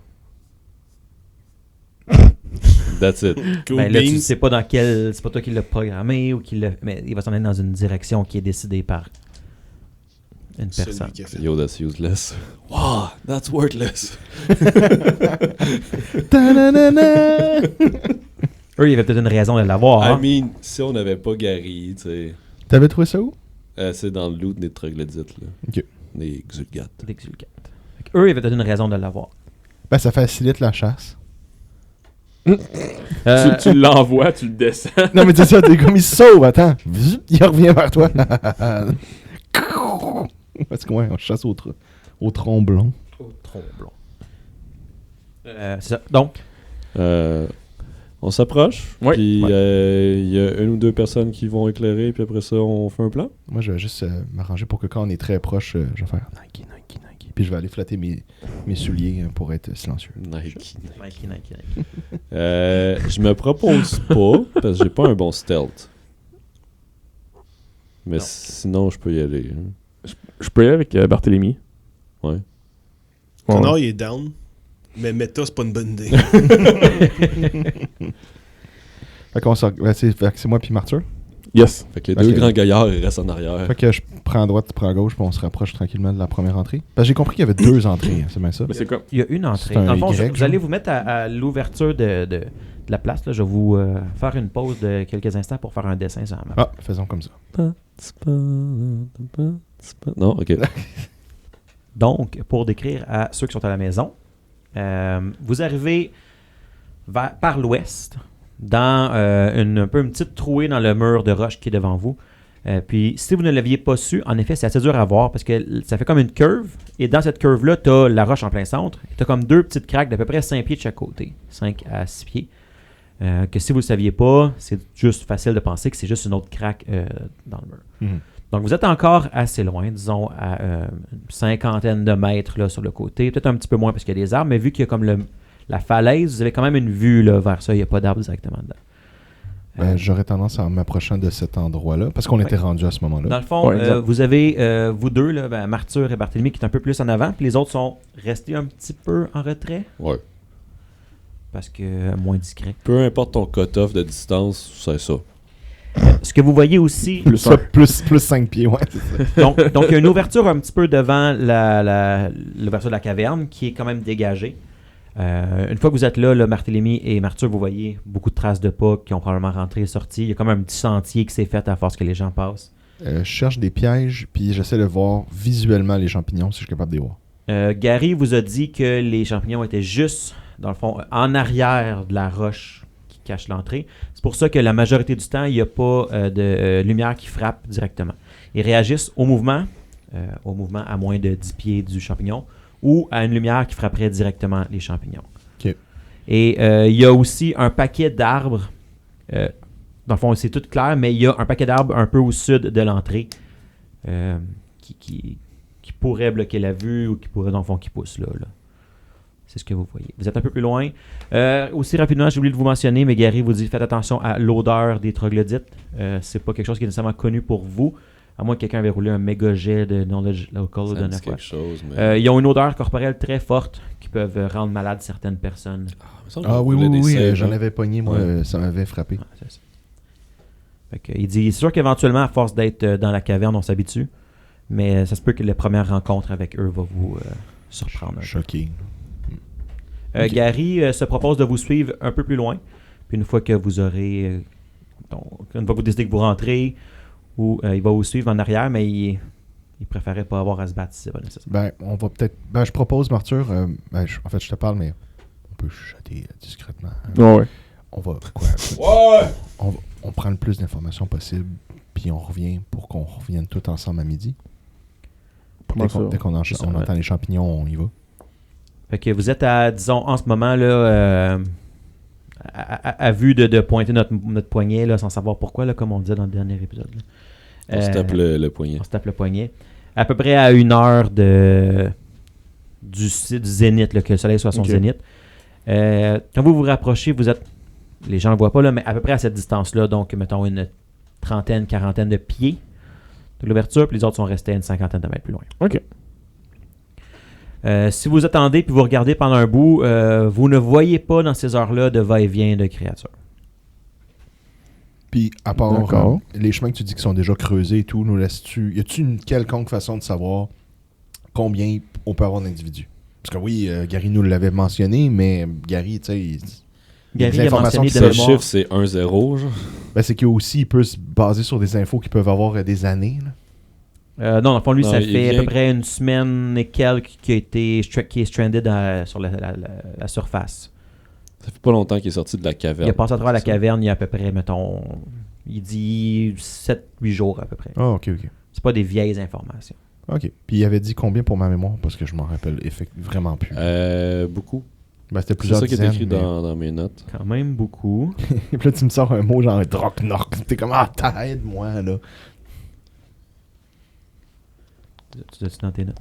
That's it. Cool Ben, là, tu beans. sais pas dans quel. C'est pas toi qui l'as programmé ou qui l'a. Mais il va s'en aller dans une direction qui est décidée par une Celui personne. qui a fait. Yo, that's useless. Wow, that's worthless. Ta-na-na-na! Eux, il y avait peut-être une raison de l'avoir. I hein. mean, si on n'avait pas Gary, tu sais... T'avais trouvé ça où? c'est dans le loot des troglodytes, là. Ok. Des Exulgat. D'Exulgat. Fait que eux, il y avait peut-être une raison de l'avoir. Ben, ça facilite la chasse. Tu l'envoies, tu le descends. Non, mais c'est ça, t'es comme il se sauve, attends. Il revient vers toi. Parce que, ouais, on chasse au tromblon. Au tromblon. C'est ça. Donc, On s'approche, Oui. puis il y a 1 ou 2 personnes qui vont éclairer, puis après ça, on fait un plan. Moi, je vais juste m'arranger pour que quand on est très proche, je vais faire Nike. Puis je vais aller flatter mes souliers pour être silencieux. Nike. Nike. Je me propose pas, parce que j'ai pas un bon stealth. Mais Non. sinon, je peux y aller. Hein. Je peux y aller avec Barthélemy. Ouais. Connor, il est down. Mais méta, c'est pas une bonne idée. Fait que c'est moi puis Martyr. Yes. Fait que les deux Ok. grands gaillards, ils restent en arrière. Fait que je prends à droite, tu prends à gauche, puis on se rapproche tranquillement de la première entrée. Parce que j'ai compris qu'il y avait 2 entrées, hein, c'est bien ça? Mais c'est comme. Il y a une entrée. C'est un Dans le fond, Y, vous allez vous mettre à l'ouverture de la place. Là. Je vais vous faire une pause de quelques instants pour faire un dessin sur la map. Ah, faisons comme ça. Non, ok. Donc, pour décrire à ceux qui sont à la maison, vous arrivez par l'ouest, dans un peu une petite trouée dans le mur de roche qui est devant vous. Puis, si vous ne l'aviez pas su, en effet, c'est assez dur à voir parce que ça fait comme une curve. Et dans cette curve-là, tu as la roche en plein centre. Tu as comme 2 petites craques d'à peu près 5 pieds de chaque côté. 5 à 6 pieds. Que si vous ne le saviez pas, c'est juste facile de penser que c'est juste une autre craque dans le mur. Mhm. Donc, vous êtes encore assez loin, disons à une 50aine de mètres là, sur le côté. Peut-être un petit peu moins parce qu'il y a des arbres, mais vu qu'il y a comme la falaise, vous avez quand même une vue là, vers ça. Il n'y a pas d'arbres directement dedans. J'aurais tendance à m'approcher de cet endroit-là, parce qu'on était rendu à ce moment-là. Dans le fond, Ouais, exact. vous avez, vous deux, là, Martyr et Barthélemy, qui est un peu plus en avant, puis les autres sont restés un petit peu en retrait, Ouais. parce que moins discret. Peu importe ton cut-off de distance, c'est ça. Ce que vous voyez aussi, Plus Ça, un. plus 5 pieds, ouais, c'est ça. donc il y a une ouverture un petit peu devant l'ouverture de la caverne, qui est quand même dégagée. Une fois que vous êtes là, Barthélemy et Martyr, vous voyez beaucoup de traces de pas qui ont probablement rentré et sorti. Il y a comme un petit sentier qui s'est fait à force que les gens passent. Je cherche des pièges, puis j'essaie de voir visuellement les champignons, si je suis capable de les voir. Gary vous a dit que les champignons étaient juste, dans le fond, en arrière de la roche qui cache l'entrée. C'est pour ça que la majorité du temps, il n'y a pas de lumière qui frappe directement. Ils réagissent au mouvement à moins de 10 pieds du champignon, ou à une lumière qui frapperait directement les champignons. Ok. Et il y a aussi un paquet d'arbres. Dans le fond, c'est tout clair, mais il y a un paquet d'arbres un peu au sud de l'entrée qui pourrait bloquer la vue ou qui pourrait, dans le fond, qui pousse là. C'est ce que vous voyez. Vous êtes un peu plus loin. Aussi rapidement, j'ai oublié de vous mentionner, mais Gary vous dit faites attention à l'odeur des troglodytes. C'est pas quelque chose qui est nécessairement connu pour vous, à moins que quelqu'un avait roulé un méga jet de knowledge local Ça de me dit 9 fois. quelque chose, mais... Ils ont une odeur corporelle très forte qui peuvent rendre malades certaines personnes. il me semble Ah qu'on oui, voulait oui, des oui, saves, j'en hein. avais pogné, moi, Ouais. ça m'avait frappé. Ouais, c'est ça. Fait que, il dit c'est sûr qu'éventuellement, à force d'être dans la caverne, on s'habitue. Mais ça se peut que la première rencontre avec eux va vous surprendre. un peu. Choqué. Ok. Gary se propose de vous suivre un peu plus loin. Puis une fois que vous aurez. Une fois que vous décidez que vous rentrez, ou il va vous suivre en arrière, mais il préférait pas avoir à se battre si c'est pas nécessaire. Ben, on va peut-être... Ben, je propose, Martyr, en fait, je te parle, mais on peut chuchoter discrètement. Ouais. On va... Quoi? On prend le plus d'informations possible, puis on revient pour qu'on revienne tous ensemble à midi. Comment ça? Dès qu'on C'est ça, on entend les champignons, on y va. Fait que vous êtes à, disons, en ce moment, là, à vue de pointer notre poignet, là, sans savoir pourquoi, là, comme on disait dans le dernier épisode. Là. On se tape le poignet. On se tape le poignet. À peu près à 1 heure du zénith, là, que le soleil soit à son Ok. zénith. Quand vous vous rapprochez, vous êtes, les gens ne le voient pas, là, mais à peu près à cette distance-là, donc mettons une trentaine, quarantaine de pieds de l'ouverture, puis les autres sont restés à une 50aine de mètres plus loin. Ok. Si vous attendez puis vous regardez pendant un bout, vous ne voyez pas dans ces heures-là de va-et-vient de créatures. Puis, à part D'accord. les chemins que tu dis qui sont déjà creusés et tout, nous laisses-tu... Y a-tu une quelconque façon de savoir combien on peut avoir d'individus? Parce que oui, Gary nous l'avait mentionné, mais Gary, tu sais... Gary des a informations mentionné qui de Ça, le mémoire. chiffre, c'est 1-0, genre. Ben, c'est qu'il aussi, il peut se baser sur des infos qui peuvent avoir des années. Là. Non, dans le fond, lui, Non, ça il fait à vient- peu près une semaine et quelques qui est stranded sur la surface. Ça fait pas longtemps qu'il est sorti de la caverne. Il a passé à travers la C'est ça. caverne il y a à peu près, mettons, il dit 7-8 jours à peu près. Ah, ok. C'est pas des vieilles informations. Ok. Puis il avait dit combien pour ma mémoire? Parce que je m'en rappelle vraiment plus. Beaucoup. Ben, c'était C'est plusieurs ça qui est dizaines. écrit mais- dans mes notes. Quand même beaucoup. Et puis là, tu me sors un mot genre Draknork. T'es comme, ah, t'aide-moi, là. Tu as-tu dans tes notes?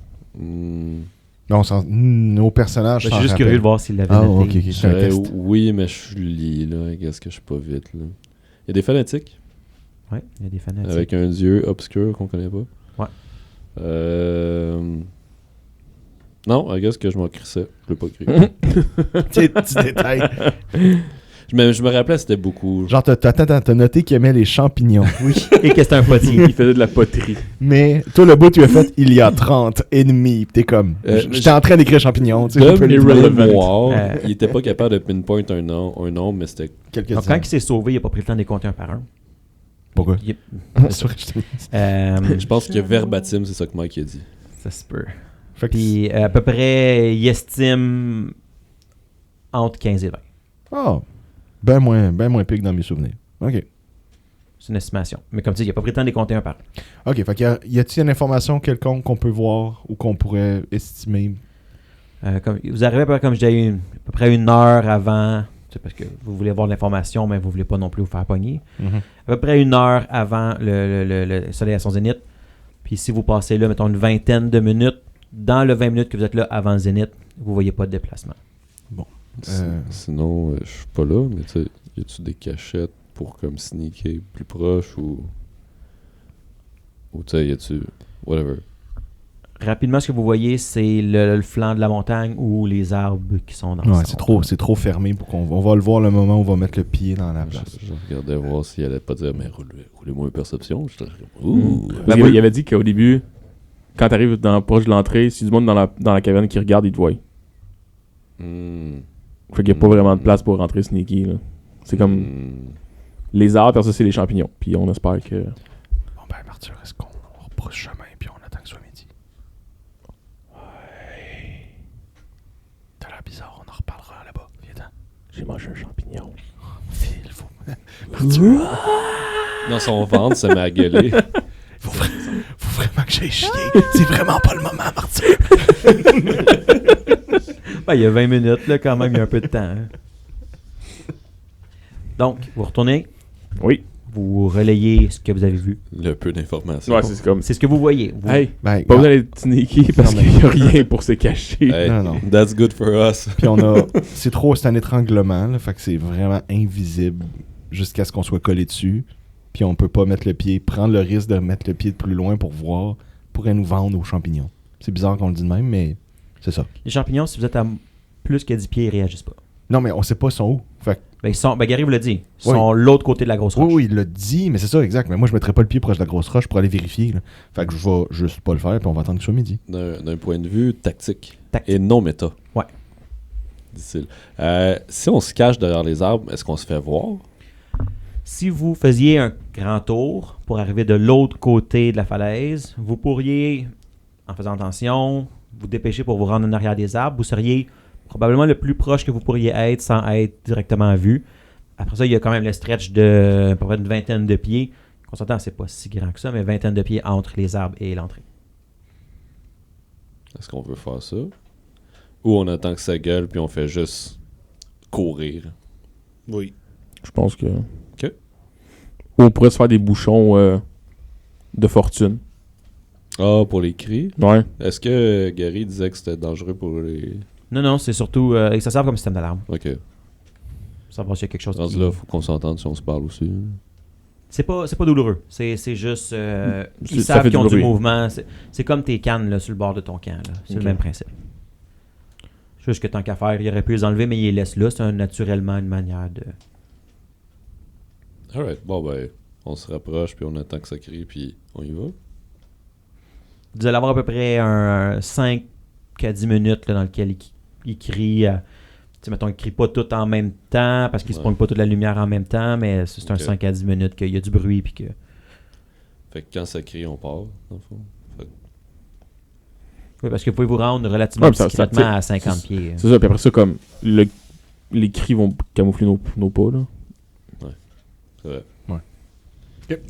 Non, nos personnages. Je s'en suis juste rappellent. curieux de voir s'il l'avait Ah, noté. ok, c'est un test. Oui, mais je lis, là. Qu'est-ce que je suis pas vite, là. Il y a des fanatiques Ouais, il y a des fanatiques. avec un dieu obscur qu'on connaît pas. Ouais. Non, I guess que je m'en crissais. Je l'ai pas cru. Petit détail. je me rappelais, c'était beaucoup. Genre, t'as noté qu'il aimait les champignons. Oui. Et que c'est un potier. Il faisait de la poterie. Mais toi, le bout, tu as fait il y a 30 ennemis. T'es comme. J'étais en train d'écrire champignons. Tu sais, De je peux le dire. mémoire, il était pas capable de pinpoint un nom, mais c'était. Quelques Donc, quand il s'est sauvé, il n'a pas pris le temps de les compter un par un. Pourquoi? Il- C'est vrai que je t'ai dit. Je pense que verbatim, c'est ça que Mike a dit. Ça se peut. Fait que Puis, à peu près, il estime entre 15 et 20. Ah, ben moins pire que dans mes souvenirs. OK. C'est une estimation. Mais comme tu dis, il n'a pas pris le temps de les compter un par un. OK, fait que y a-t-il une information quelconque qu'on peut voir ou qu'on pourrait estimer? Vous arrivez à peu près, comme je disais, à peu près 1 heure avant. C'est parce que vous voulez avoir de l'information, mais vous ne voulez pas non plus vous faire pogner. À peu près 1 heure avant le soleil à son zénith. Puis si vous passez là, mettons une vingtaine de minutes, dans le 20 minutes que vous êtes là avant le zénith, vous ne voyez pas de déplacement. Sinon, je suis pas là, mais tu sais, y a-tu des cachettes pour comme sneaker plus proche ou tu sais, y a-tu whatever. Rapidement, ce que vous voyez, c'est le flanc de la montagne ou les arbres qui sont dans Ouais, le c'est trop fermé pour on va le voir le moment où on va mettre le pied dans la place. Je regardais voir s'il allait pas dire, mais roulez-moi une perception. J'étais ouh. Parce qu'il avait dit qu'au début, quand t'arrives proche de l'entrée, si du monde dans la caverne qui regarde, il te voit. Fait qu'il n'y a pas vraiment de place pour rentrer sneaky. Là. C'est comme les arbres, parce que c'est les champignons. Puis on espère que. Bon ben, Arthur, est-ce qu'on rebrousse chemin puis on attend que ce soit midi? T'as l'air bizarre, on en reparlera là-bas. Viens-t'en. J'ai mangé un champignon. Phil, faut. Arthur, Dans son ventre, ça m'a gueulé. faut vraiment que j'aille chier. C'est vraiment pas le moment, Arthur. Ben, il y a 20 minutes, là, quand même, il y a un peu de temps. Hein. Donc, vous retournez, Oui. vous relayez ce que vous avez vu. Le peu d'informations. Ouais, c'est comme. C'est ce que vous voyez. Vous- Hey, Ben, pas besoin d'être sneaky parce Non, mais- qu'il n'y a rien pour se cacher. Hey, Non. That's good for us. Puis c'est un étranglement, là, fait que c'est vraiment invisible jusqu'à ce qu'on soit collé dessus. Puis on peut pas prendre le risque de mettre le pied de plus loin pour voir, pourrait nous vendre aux champignons. C'est bizarre qu'on le dise de même, mais c'est ça. Les champignons, si vous êtes à plus que 10 pieds, ils réagissent pas. Non, mais on sait pas ils sont où. Fait que, Ben, Gary vous l'a dit. Ils sont de l'autre côté de la grosse roche. oui, il l'a dit, mais c'est ça, exact. Mais moi, je mettrais pas le pied proche de la grosse roche pour aller vérifier. Là. Fait que je vais juste pas le faire, puis on va attendre qu'il soit midi. D'un point de vue tactique. Tactique. Et non méta. Ouais. Dit-il. Si on se cache derrière les arbres, est-ce qu'on se fait voir? Si vous faisiez un grand tour pour arriver de l'autre côté de la falaise, vous pourriez, en faisant attention, vous dépêcher pour vous rendre en arrière des arbres. Vous seriez probablement le plus proche que vous pourriez être sans être directement vu. Après ça, il y a quand même le stretch de à peu près une vingtaine de pieds. On s'entend, c'est pas si grand que ça, mais vingtaine de pieds entre les arbres et l'entrée. Est-ce qu'on veut faire ça? Ou on attend que ça gueule puis on fait juste courir? Oui. Je pense que. Ok. Ou on pourrait se faire des bouchons de fortune. Ah, pour les cris? Ouais. Est-ce que Gary disait que c'était dangereux pour les... Non, c'est surtout... ça sert comme système d'alarme. Ok. Savoir s'il y a quelque chose Rendu qui... là, faut qu'on s'entende si on se parle aussi. C'est pas douloureux. C'est juste... ils Ça savent fait qu'ils ont du du bruit. mouvement. C'est comme tes cannes là, sur le bord de ton camp. Là. C'est Ok. le même principe. Juste que tant qu'à faire, il aurait pu les enlever, mais il les laisse là. C'est naturellement une manière de... Alright, bon ben, on se rapproche puis on attend que ça crie puis on y va. Vous allez avoir à peu près un 5 à 10 minutes là, dans lequel il crie... tu sais, mettons, il crie pas tout en même temps parce qu'il se Ouais. pogne pas toute la lumière en même temps, mais c'est un Ok. 5 à 10 minutes qu'il y a du bruit puis que... Fait que quand ça crie, on part, dans le fond. Fait que- Oui, parce que vous pouvez vous rendre relativement Ouais, ça- discrètement ça- à 50 pieds. C'est ça, puis après ça, comme les cris vont camoufler nos pas, là. C'est vrai.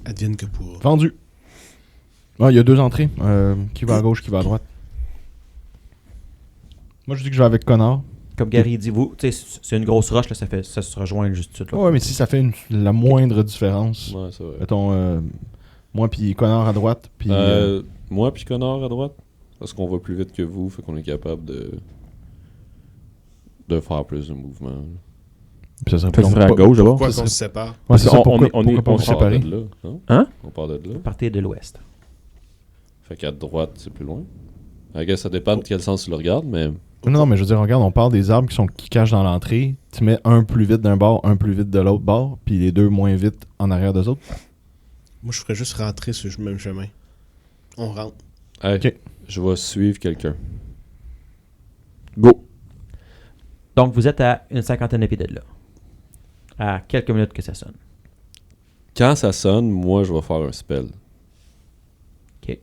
Advienne que pour. Vendu. Ah, il y a 2 entrées. Qui va à gauche, qui va à droite. Moi, je dis que je vais avec Connor. Comme Gary dit, vous, tu sais, c'est une grosse roche, là, ça se rejoint juste tout de suite. Là. Ouais, mais si ça fait la moindre différence. Ouais, c'est vrai. Mettons, moi puis Connor à droite, puis... Moi puis Connor à droite? Parce qu'on va plus vite que vous, fait qu'on est capable de faire plus de mouvements. Puis ça serait Ça serait à gauche d'abord. Pourquoi ça qu'on serait- se sépare? Ouais, c'est Parce ça, qu'on- pourquoi, on est- pourquoi pas on vous On part séparer? de là, non? Hein? On part de là. Partez de l'ouest. Fait qu'à droite, c'est plus loin. I guess ça dépend de quel sens tu le regardes, mais Non, mais je veux dire, regarde, on parle des arbres qui cachent dans l'entrée. Tu mets un plus vite d'un bord, un plus vite de l'autre bord, puis les deux moins vite en arrière d'eux autres. Moi, je ferais juste rentrer sur le même chemin. On rentre. hey, Ok. je vais suivre quelqu'un. Go. Donc, vous êtes à une cinquantaine de pieds de là. À quelques minutes que ça sonne. Quand ça sonne, moi, je vais faire un spell. OK.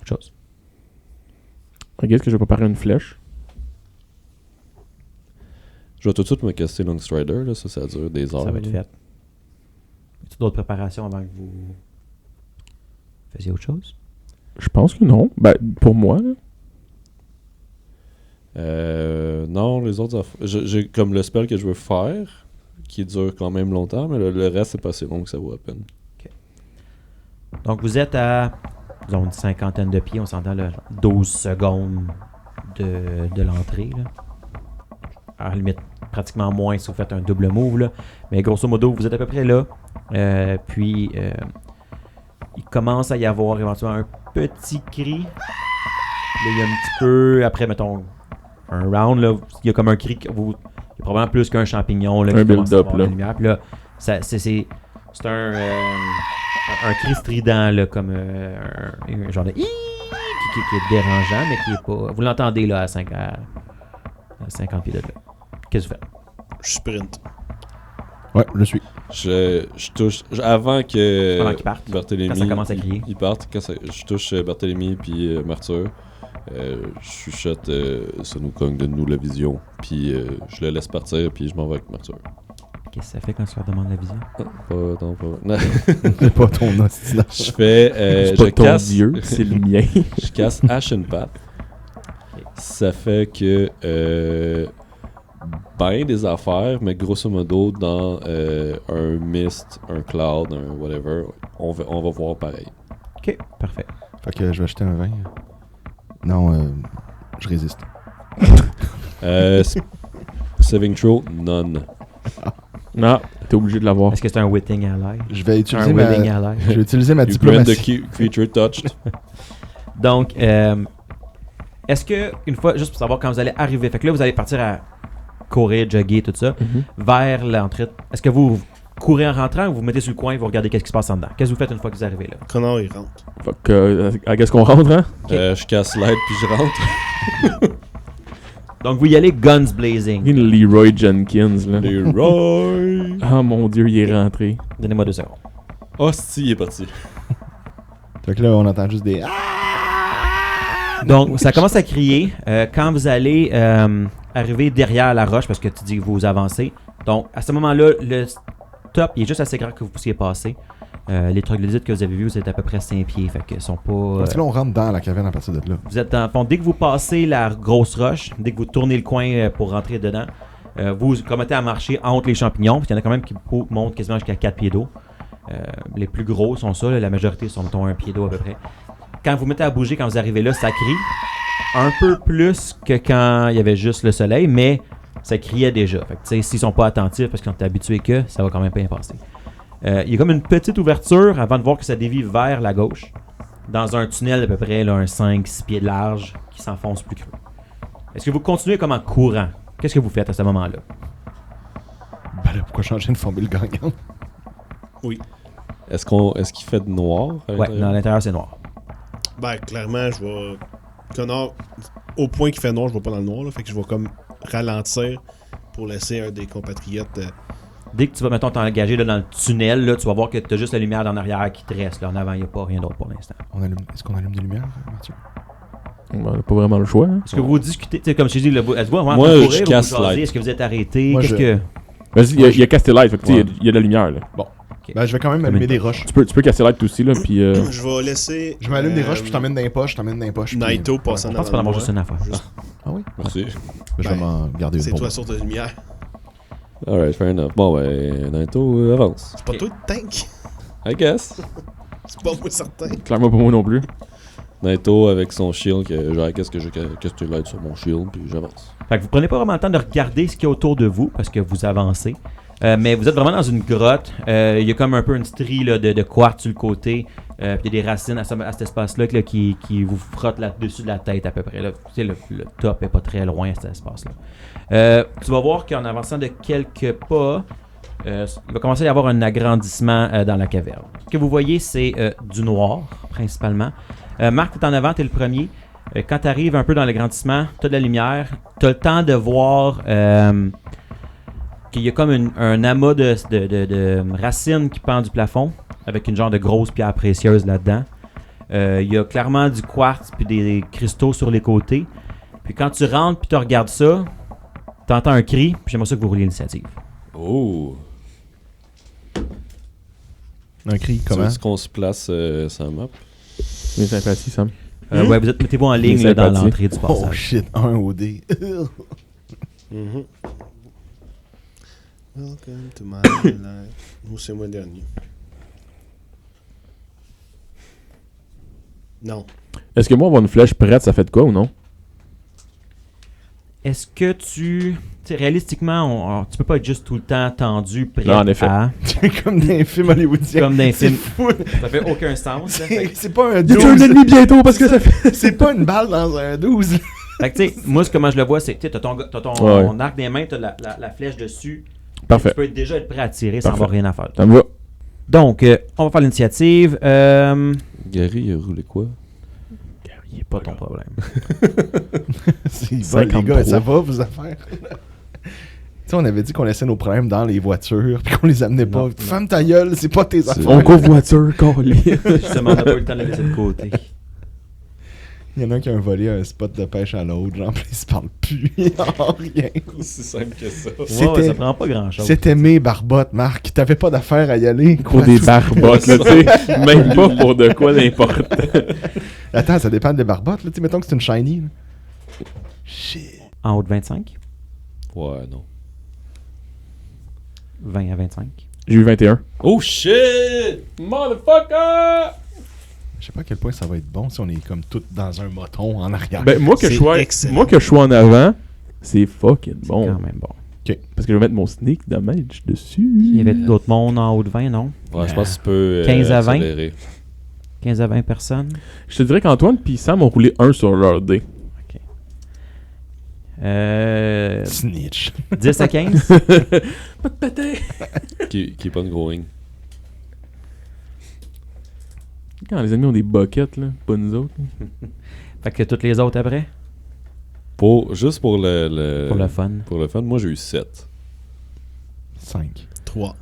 Autre chose. Ok, est-ce que je vais préparer une flèche? Je vais tout de suite me caster Longstrider, là, ça dure des heures. Ça va être là. fait. Y a d'autres préparations avant que vous faisiez autre chose? Je pense que non. Ben, pour moi, là. Non, les autres affaires. J'ai comme le spell que je veux faire, qui dure quand même longtemps, mais le reste, c'est pas assez long que ça vaut à peine. Donc, vous êtes à disons, une cinquantaine de pieds. On s'entend là, genre 12 secondes de l'entrée. Là. À la limite, pratiquement moins si vous faites un double move. Là. Mais grosso modo, vous êtes à peu près là. Puis, il commence à y avoir éventuellement un petit cri. Là, il y a un petit peu, après, mettons, un round, là, il y a comme un cri, il y a probablement plus qu'un champignon. Là, Un qui commence à build-up, avoir là. la lumière. Puis là, c'est un cri strident, là, comme un genre de qui est dérangeant, mais qui est pas. Vous l'entendez là à 50 pieds de là. Qu'est-ce que vous faites? Je sprint. Ouais, je suis. Je touche. Avant que Avant qu'il parte. Barthélemy. Quand ça commence à crier. Il parte. Je touche Barthélemy puis Martyr. Je chuchote ça nous cogne de nous la vision. Puis je le laisse partir. Puis je m'en vais avec Martyr. Qu'est-ce que ça fait quand tu leur demandes la vision? Non. C'est pas ton ostinage. Je fais. C'est je pas ton casse. dieu, c'est le mien. Je casse Ashen Path. Ça fait que. Ben des affaires, mais grosso modo, dans un mist, un cloud, un whatever, on va voir pareil. Ok, parfait. Fait que je vais acheter un vin. Non, je résiste. Saving throw, none. Non, t'es obligé de l'avoir. Est-ce que c'est un witting ally? Je vais Un utiliser willing ma... ally. Je vais utiliser ma You grant the diplomatie. creature touched. Donc, est-ce que, une fois, juste pour savoir quand vous allez arriver, fait que là, vous allez partir à courir, jogger, tout ça, vers l'entrée. Est-ce que vous courez en rentrant ou vous vous mettez sur le coin et vous regardez qu'est-ce qui se passe en dedans? Qu'est-ce que vous faites une fois que vous arrivez là? Connor, il rentre. Fait que, qu'est-ce qu'on rentre, hein? Je casse light puis je rentre. Donc, vous y allez guns blazing. Leroy Jenkins, là. Leroy! Ah mon dieu, il est rentré. Donnez-moi 2 secondes. Oh, si, il est parti. Fait que là, on entend juste des... Donc, ça commence à crier. Quand vous allez arriver derrière la roche, parce que tu dis que vous avancez. Donc, à ce moment-là, le top, il est juste assez grand que vous puissiez passer. Les troglodytes que vous avez vus, vous êtes à peu près 5 pieds. Fait que sont pas... Parce que là, on rentre dans la caverne à partir de là. Vous êtes dans fond, dès que vous passez la grosse roche, dès que vous tournez le coin pour rentrer dedans, vous commencez à marcher entre les champignons. Puis il y en a quand même qui montent quasiment jusqu'à 4 pieds d'eau. Les plus gros sont ça, là, la majorité sont mettons 1 pied d'eau à peu près. Quand vous mettez à bouger, quand vous arrivez là, ça crie un peu plus que quand il y avait juste le soleil, mais ça criait déjà. Fait que, tu sais, s'ils sont pas attentifs parce qu'ils sont habitués que, ça va quand même bien passer. Il y a comme une petite ouverture avant de voir que ça dévie vers la gauche, dans un tunnel d'à peu près là, un 5-6 pieds de large qui s'enfonce plus creux. Est-ce que vous continuez comme en courant? Qu'est-ce que vous faites à ce moment-là? Ben là, pourquoi changer une formule gagnante? Oui. Est-ce qu'il fait de noir? à Ouais, l'intérieur? dans l'intérieur c'est noir. Ben, clairement, je vais. Connor, au point qu'il fait noir, je vais pas dans le noir, là. Fait que je vais comme ralentir pour laisser un des compatriotes. Dès que tu vas, mettons, t'engager là, dans le tunnel, là, tu vas voir que tu as juste la lumière en arrière qui te reste. Là. En avant, il n'y a pas rien d'autre pour l'instant. Est-ce qu'on allume des lumières, Mathieu? On n'a pas vraiment le choix, hein? Est-ce que vous discutez, tu sais, comme je t'ai dit, elle se voit vraiment Moi, en train de je courir, vous casse jasez, light. est-ce que vous êtes arrêté? Moi, Qu'est-ce je- que... Vas-y, il y a casté light, fait que tu sais, il y a de la lumière, là. Ben, je vais quand même allumer des roches. Tu peux casser light aussi, là, puis... Je vais laisser. Je m'allume des roches, puis je t'emmène dans les poches, puis- Naito passant Je dans pense qu'on en le a noir. juste une affaire. Ah oui? Merci. Je vais Ben, m'en garder une C'est pour toi moi. la source de lumière. Alright, fair enough. Bon, ben, Naito avance. C'est pas toi le tank. I guess. C'est pas moi certain. Clairement pas moi non plus. Naito avec son shield, que, genre, qu'est-ce que tu l'aides sur mon shield, puis j'avance. Fait que vous prenez pas vraiment le temps de regarder ce qu'il y a autour de vous parce que vous avancez. Mais vous êtes vraiment dans une grotte. Il y a comme un peu une strie là, de quartz sur le côté. Puis il y a des racines à cet espace-là là, qui vous frottent là-dessus de la tête à peu près. Là. Tu sais, le top est pas très loin à cet espace-là. Tu vas voir qu'en avançant de quelques pas, il va commencer à y avoir un agrandissement dans la caverne. Ce que vous voyez, c'est du noir, principalement. Marc, tu es en avant, tu es le premier. Quand tu arrives un peu dans l'agrandissement, tu as de la lumière. Tu as le temps de voir qu'il y a comme un amas de racines qui pend du plafond, avec une genre de grosse pierre précieuse là-dedans. Il y a clairement du quartz puis des cristaux sur les côtés. Puis quand tu rentres puis tu regardes ça, tu entends un cri, puis j'aimerais ça que vous rouliez l'initiative. Oh! Un cri, comment? Est-ce qu'on se place sur la map? Mes sympathies, Sam. Ouais, mettez-vous en ligne là, dans sympathies. l'entrée du Oh passage. shit, un OD. Mhm. Welcome to my life. Moi, c'est moi le dernier. Non. Est-ce que moi, avoir une flèche prête, ça fait de quoi ou non? Est-ce que tu sais, réalistiquement, tu peux pas être juste tout le temps tendu, prêt Non, en effet. à... Comme dans les films hollywoodiens. Comme dans les C'est films. fou. Ça fait aucun sens. Là. C'est pas un Y a-tu un 12. ennemi bientôt parce que ça fait. C'est pas une balle dans un 12. Fait que tu sais, moi, comment je le vois, c'est que tu as ton Ouais. arc des mains, tu as la flèche dessus. Parfait. Tu peux déjà être prêt à tirer sans Parfait. avoir rien à faire. Ça me va. Donc, on va faire l'initiative. Gary, il a roulé quoi? Il pas ton problème. C'est bon, les 53. gars, ça va, vos affaires? Tu sais, on avait dit qu'on laissait nos problèmes dans les voitures, puis qu'on les amenait pas. Non. Femme ta gueule, c'est pas tes affaires. On covoiture, collé. Justement, on n'a pas eu le temps de le laisser de côté. Il y en a un qui a volé un spot de pêche à l'autre, genre, puis ils se parlent plus, rien. C'est simple que ça. Ouais, ça prend pas grand-chose. C'était mes barbottes, Marc. T'avais pas d'affaire à y aller. Pour des barbottes, là, tu sais. Même pas pour de quoi n'importe. Attends, ça dépend des barbottes, là. Tu sais, mettons que c'est une shiny, là. Shit. En haut de 25, Ouais, non. 20 à 25. J'ai eu 21. Oh shit! Motherfucker! Je sais pas à quel point ça va être bon si on est comme tous dans un moton en arrière. Ben, moi que C'est excellent. je sois en avant, c'est fucking C'est bon. quand même bon. Parce que je vais mettre mon sneak damage dessus. Il y avait d'autres mondes en haut de 20, non? Ouais, je pense que tu peux 15 à 20. accélérer. 15 à 20 personnes. Je te dirais qu'Antoine puis Sam ont roulé 1 sur leur dé. Snitch. 10 à 15? Pas de pété! Keep on going. Quand les ennemis ont des buckets, là, pas nous autres. là. Fait que toutes les autres après? Juste pour le Pour le fun. Pour le fun, moi j'ai eu 7. 5. 3.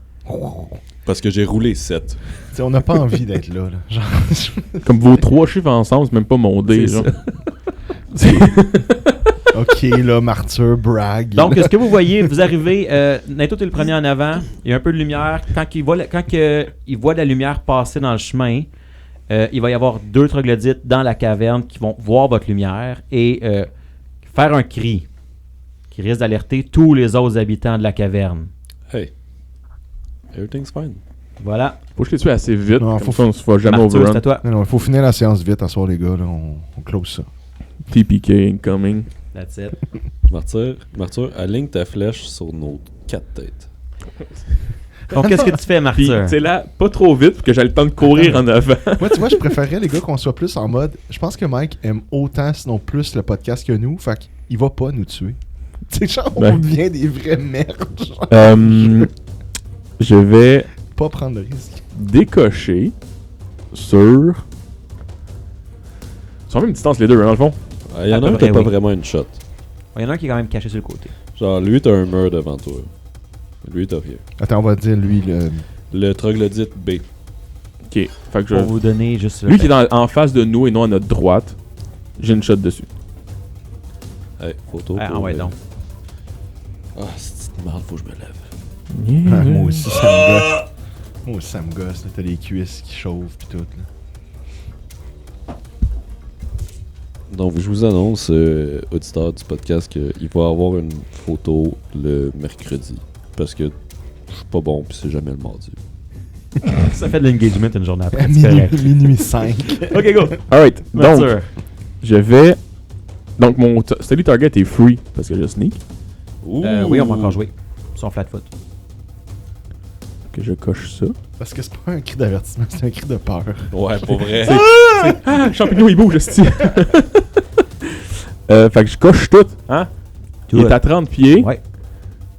Parce que j'ai roulé 7. Tu sais, on n'a pas envie d'être là, là. Genre, Comme vos 3 chiffres ensemble, c'est même pas mon dé, C'est genre. ça. ok, là, Martyr, brag. Donc, ce que vous voyez, vous arrivez, Naito est le premier en avant, il y a un peu de lumière. Quand il voit de la lumière passer dans le chemin, il va y avoir 2 troglodytes dans la caverne qui vont voir votre lumière et faire un cri qui risque d'alerter tous les autres habitants de la caverne. Hey. Everything's fine. Voilà. Faut que je les tue assez vite, Non, comme faut- ça on se fera jamais Martyr, c'est overrun. à toi. Non, il faut finir la séance vite à soir, les gars. Là. On close ça. TPK incoming. That's it. Martyr, aligne ta flèche sur nos 4 têtes. Donc, qu'est-ce que tu fais, Puis, Martyr? tu sais, là, pas trop vite pour que j'aie le temps de courir en avant. Moi, tu vois, je préférerais, les gars, qu'on soit plus en mode. Je pense que Mike aime autant, sinon plus, le podcast que nous. Fait qu'il va pas nous tuer. Tu sais, genre, on Ben. devient des vraies merdes. Genre, Je vais pas prendre de risque. décocher sur... Ils sont à même distance les deux, hein, dans le fond. Il y en À a un peu qui a près, pas oui. vraiment une shot. Il y en a un qui est quand même caché sur le côté. Genre, lui, t'as un mur devant toi. Lui, t'as rien. Attends, on va dire, lui, le. Le troglodyte B. Ok, fait que Pour vous donner juste... Lui qui est en face de nous et non à notre droite, j'ai une shot dessus. Hey, photo. Ah pour, ouais, donc. Ah, c'est une merde, faut que je me lève. Ah, moi aussi, ça me gosse. Moi aussi, ça me gosse. là. T'as les cuisses qui chauffent pis tout. Là. Donc, je vous annonce, auditeur du podcast, qu'il va y avoir une photo le mercredi. Parce que je suis pas bon pis c'est jamais le mardi. Ça fait de l'engagement une journée après. À c'est correct. minuit 5. Ok, go. Alright, donc, Arthur. je vais. Donc, mon steady target est free parce que je sneak. Oui, on va encore jouer. Son flat foot. Que je coche ça. Parce que c'est pas un cri d'avertissement, c'est un cri de peur. Ouais, pour vrai. Ah, champignon, il bouge, esti. Fait que je coche tout. Hein? Il est à 30 pieds. Ouais.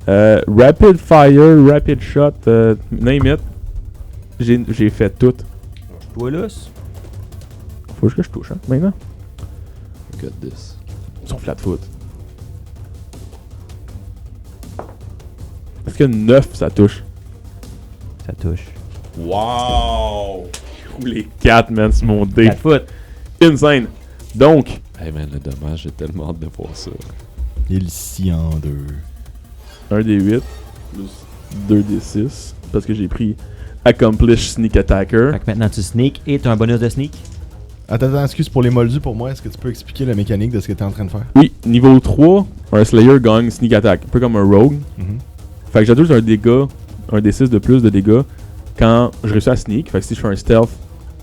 Rapid fire, rapid shot, name it. J'ai fait tout. Toi, Luce. Faut que je touche, hein, maintenant. Got this. Son flat foot. Est-ce que 9 ça touche? Ça touche. Wow! Ou les 4, man, c'est mon dé. Flat foot. Insane. Donc, Hey man, le dommage, j'ai tellement hâte de voir ça. Il scie en deux. 1 des 8 plus 2 des 6. Parce que j'ai pris Accomplish Sneak Attacker. Fait que maintenant tu sneak et tu as un bonus de sneak. Attends, excuse pour les moldus pour moi. Est-ce que tu peux expliquer la mécanique de ce que tu es en train de faire? Oui, niveau 3, un Slayer gagne Sneak Attack. Un peu comme un Rogue. Fait que j'ajoute un dégât, un des 6 de plus de dégâts quand je réussis à sneak. Fait que si je fais un stealth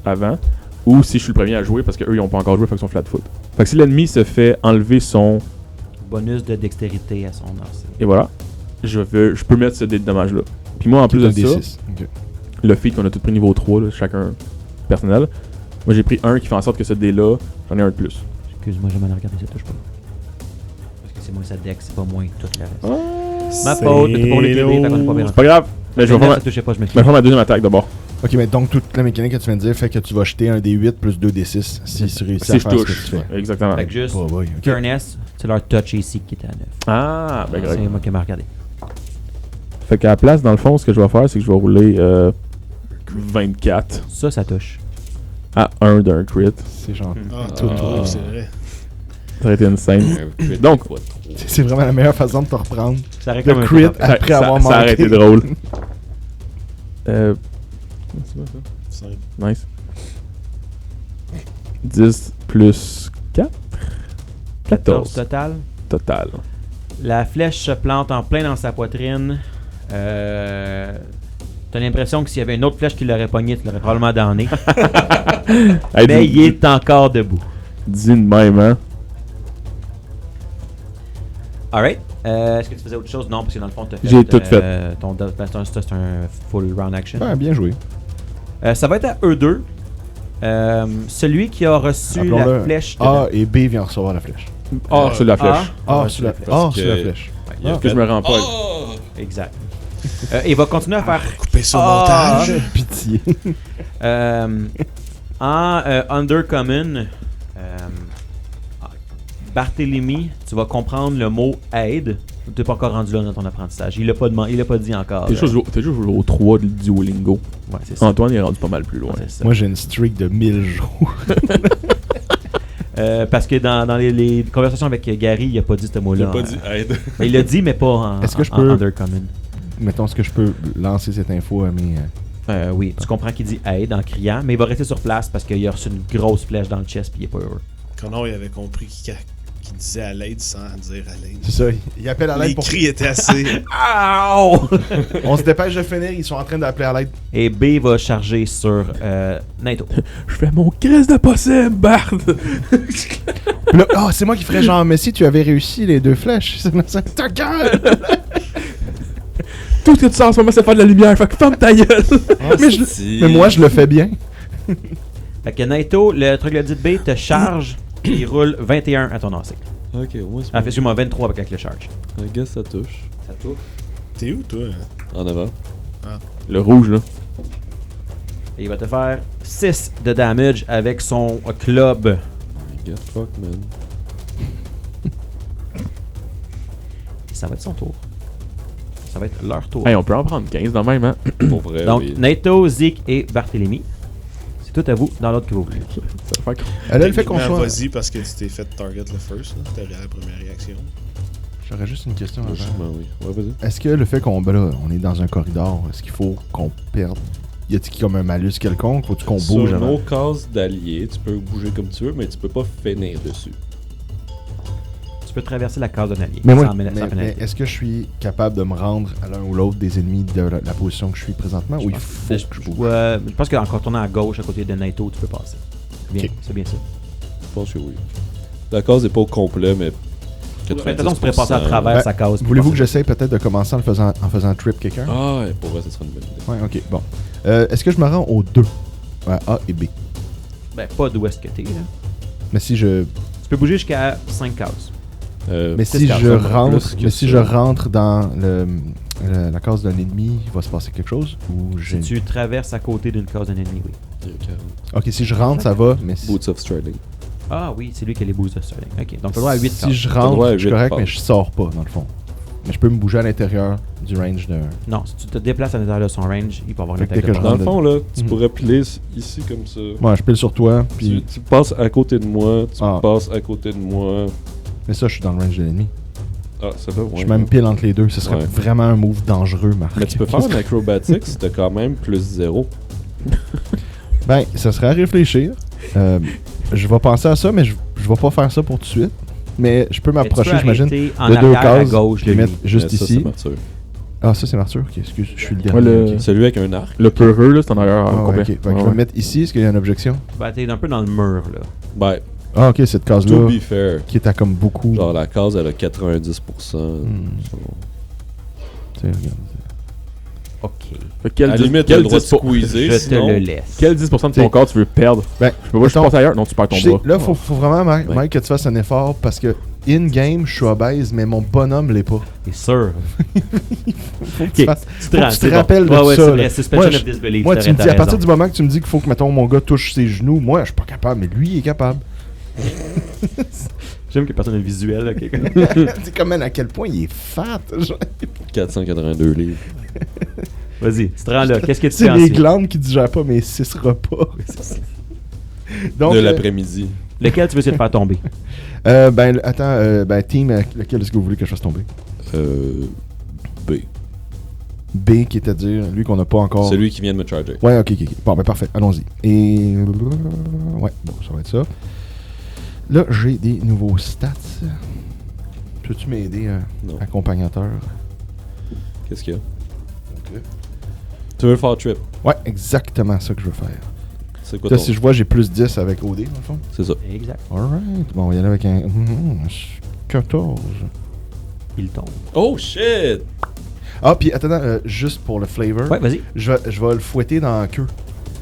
avant, ou si je suis le premier à jouer parce qu'eux ils ont pas encore joué, fait qu'ils sont flat foot. Fait que si l'ennemi se fait enlever son. Bonus de dextérité à son arsenal. Et voilà, je peux mettre ce dé de dommage là. Puis moi en plus de ça, D6. Ok. le feat qu'on a tout pris niveau 3, là, chacun personnel. Moi j'ai pris un qui fait en sorte que ce dé là, j'en ai un de plus. Excuse-moi, j'ai mal regardé, ça touche pas. Parce que c'est moins sa dex, c'est pas moins tout le reste. Ah, Ma faute, t'as pas les TD, fait qu'on est pas bien. c'est pas grave, mais je vais faire Ça touchait pas, je je vais m'excuse. faire ma deuxième attaque d'abord. Ok, mais donc toute la mécanique que tu viens de dire fait que tu vas jeter un D8 plus 2 D6 si tu réussis Si à je faire ce que tu touche. fais. Ouais, exactement. Fait que juste, Oh boy, ok. Turness, c'est leur touch ici qui était à 9. Ah, ben correct. C'est moi qui m'a regardé. Fait qu'à la place, dans le fond, ce que je vais faire, c'est que je vais rouler 24 Ça touche. à 1 d'un crit. C'est genre. Ah, tout, tout, tout. c'est vrai. Ça aurait été insane. Un crit Donc- fois 3. C'est vraiment la meilleure façon de te reprendre. Ça aurait Le comme un crit coup après avoir ça aurait manqué. été drôle. C'est quoi ça? 5. Nice. 10 plus 4? 14 14 total. total. La flèche se plante en plein dans sa poitrine. T'as l'impression que s'il y avait une autre flèche qui l'aurait pogné, tu l'aurais probablement damné. Hey, Mais dis- il est encore debout. Dis de même, hein? Alright. Est-ce que tu faisais autre chose? Non, parce que dans le fond, t'as fait. J'ai tout fait. C'est un full round action. Ouais, bien joué. Ça va être à eux deux. Celui qui a reçu la Appelons-le flèche. de- A et B vient recevoir la flèche. Ah, sur la flèche. A sur la flèche. A sur la flèche. Ouais, Il a Parce que je me rends pas. exact. Il va continuer à faire. Couper ça au Ah! montage. Pitié. En Undercommon, Barthélemy, tu vas comprendre le mot aide. Tu n'es pas encore rendu là dans ton apprentissage. Il l'a pas dit encore. T'es juste joué au 3 de Duolingo. Ouais, c'est ça. Antoine il est rendu pas mal plus loin. Ouais, c'est ça. Moi, j'ai une streak de 1000 jours. Parce que dans les conversations avec Gary, il a pas dit ce mot-là. J'ai pas dit aide. Il l'a dit, mais pas en, Est-ce que je en peux- Undercommon. Mettons, est-ce que je peux lancer cette info à mes. Oui, tu comprends qu'il dit aide en criant, mais il va rester sur place parce qu'il a reçu une grosse flèche dans le chest puis il est pas heureux. Connor, il avait compris qu'il disait à l'aide sans dire à l'aide. C'est ça, il appelle à Les l'aide pour. cris étaient assez. On se dépêche de finir, ils sont en train d'appeler à l'aide. Et B va charger sur Naito. Je fais mon crise de possible, Bard! Puis là, oh, c'est moi qui ferais genre, mais si tu avais réussi les 2 flèches, c'est ta gueule! Tout ce que tu sens en ce moment, c'est faire de la lumière. Fait que ferme ta gueule! mais moi, je le fais bien. Fait que Naito, le troglodyte B te charge et il roule 21 à ton AC. Ok, moi c'est Ah, excuse-moi, 23 avec le charge. I guess ça touche. Ça touche. T'es où, toi? En avant. Le rouge, là. Et il va te faire 6 de damage avec son club. Get fuck, man. Et ça va être son tour. Ça va être leur tour. Hey, on peut en prendre 15 dans le même, hein? Pour vrai, Donc, oui. Naito, Zeke et Barthélemy. C'est tout à vous dans l'ordre que vous voulez. Ça fait que- Elle a le fait qu'on Techniquement, soit. Vas-y, parce que tu t'es fait target le first. T'as la première réaction. J'aurais juste une question avant. Logiquement, oui. Ouais, vas-y. Est-ce que le fait qu'on là, on est dans un corridor, est-ce qu'il faut qu'on perde? Y a-t-il comme un malus quelconque? Faut-tu qu'on bouge Sur avant? nos cases d'alliés, tu peux bouger comme tu veux, mais tu peux pas finir dessus. Tu peux traverser la case d'un allié. Mais, moi, sans mais pénalité. est-ce que je suis capable de me rendre à l'un ou l'autre des ennemis de la position que je suis présentement ou il faut que je bouge? Je pense qu'en tournant à gauche, à côté de Naito, tu peux passer. Bien, Ok. c'est bien ça. Je pense que oui. La case n'est pas au complet, mais. De toute façon, tu pourrais passer à travers Ben, sa case. puis Voulez-vous que passer. j'essaye peut-être de commencer en faisant trip quelqu'un? Ah, ouais, pour vrai, ça serait une bonne idée. Ouais, ok, bon. Est-ce que je me rends aux deux? Ouais, A et B. Ben, pas d'où est-ce que t'es, là. Mais si je, Tu peux bouger jusqu'à 5 cases. mais c'est si ça, je ça, rentre, plus que mais si ça. je rentre dans la case d'un ennemi, il va se passer quelque chose? Ou Si tu traverses à côté d'une case d'un ennemi, oui. Il y a 40. Ok, si je rentre, ça va, mais si, Boots of Striding. Ah oui, c'est lui qui a les boosts de Sterling. Ok, donc t'as le droit à 8 si cases. je T'as le droit à rentre, je suis 8 correct, passes. mais je sors pas, dans le fond. Mais je peux me bouger à l'intérieur du range de... Non, si tu te déplaces à l'intérieur de son range, il peut avoir une Fait que attaque dès de que je base. Dans le fond, là, tu Mhm. pourrais piler ici comme ça. Ouais, je pile sur toi, Tu, puis... tu passes à côté de moi, tu Ah. passes à côté de moi. Mais ça, je suis dans le range de l'ennemi. Ah, ça va, ouais. Je suis même pile entre les deux. Ce serait Ouais. vraiment un move dangereux, Marc. Mais tu peux faire un acrobatics, t'as quand même plus 0. Ben, ça serait à réfléchir. Je vais penser à ça, mais je vais pas faire ça pour tout de suite. Mais je peux Mais tu m'approcher, peux j'imagine, arrêter en de deux arrière à cases, gauche de les lui. mettre juste Ça, ici. c'est Arthur. Ah, ça, c'est Arthur. Ok, excuse, je suis le Ouais, dernier. le- ok. Celui avec un arc. Le peureux, là, c'est en arrière Ah, ouais, complet. ok. Fait que Ouais, je vais ouais. me mettre ici. Est-ce qu'il y a une objection? Ben, t'es un peu dans le mur, là. Ben, Ah, ok, cette to case-là, be fair. qui est à comme beaucoup. Genre, la case, elle a 90%. Tu sais, regarde. Ok. Fait que quel À la 10 limite, t'as quel le droit de 10 squeezer. Je te sinon- le laisse. Quel 10% de T'sais- ton corps tu veux perdre? Ben, Je peux pas juste mettons- passer ailleurs? Non, tu perds ton je sais, bras. là, faut vraiment, Mike, Ouais. Mike, que tu fasses un effort parce que in-game, je suis obèse, mais mon bonhomme l'est pas. T'es sûr. Faut que tu Ok. fasses. Tu Faut que tu te bon. rappelles de Ouais, ouais, ça, c'est là. vrai. Suspension Moi, of je- disbelief. Moi, t'as tu me dis, à raison. partir du moment que tu me dis qu'il faut que, mettons, mon gars touche ses genoux, moi, je suis pas capable, mais lui, il est capable. J'aime que personne ait le visuel, là. C'est comme, man, à quel point il est fat. genre. 482 livres. Vas-y, tu te rends là. Qu'est-ce que tu C'est fais les ensuite? glandes qui digèrent pas mes 6 repas. Donc, de l'après-midi. Lequel tu veux essayer de faire tomber? ben, attends, ben, team, lequel est-ce que vous voulez que je fasse tomber? B. B, qui est à dire, lui qu'on n'a pas encore. Celui qui vient de me charger. Ouais, ok. Bon, ben, parfait, allons-y. Et. Ouais, bon, ça va être ça. Là, j'ai des nouveaux stats. Peux-tu m'aider, Non. accompagnateur? Qu'est-ce qu'il y a? Tu veux le faire trip? Ouais, exactement ça que je veux faire. C'est quoi Là, ton... si je vois, j'ai plus 10 avec OD, dans le fond. C'est ça. Exact. Alright. Bon, on va y aller avec un 14. Il tombe. Oh shit! Ah, puis attends, juste pour le flavor, Ouais, vas-y. je vais le fouetter dans la queue.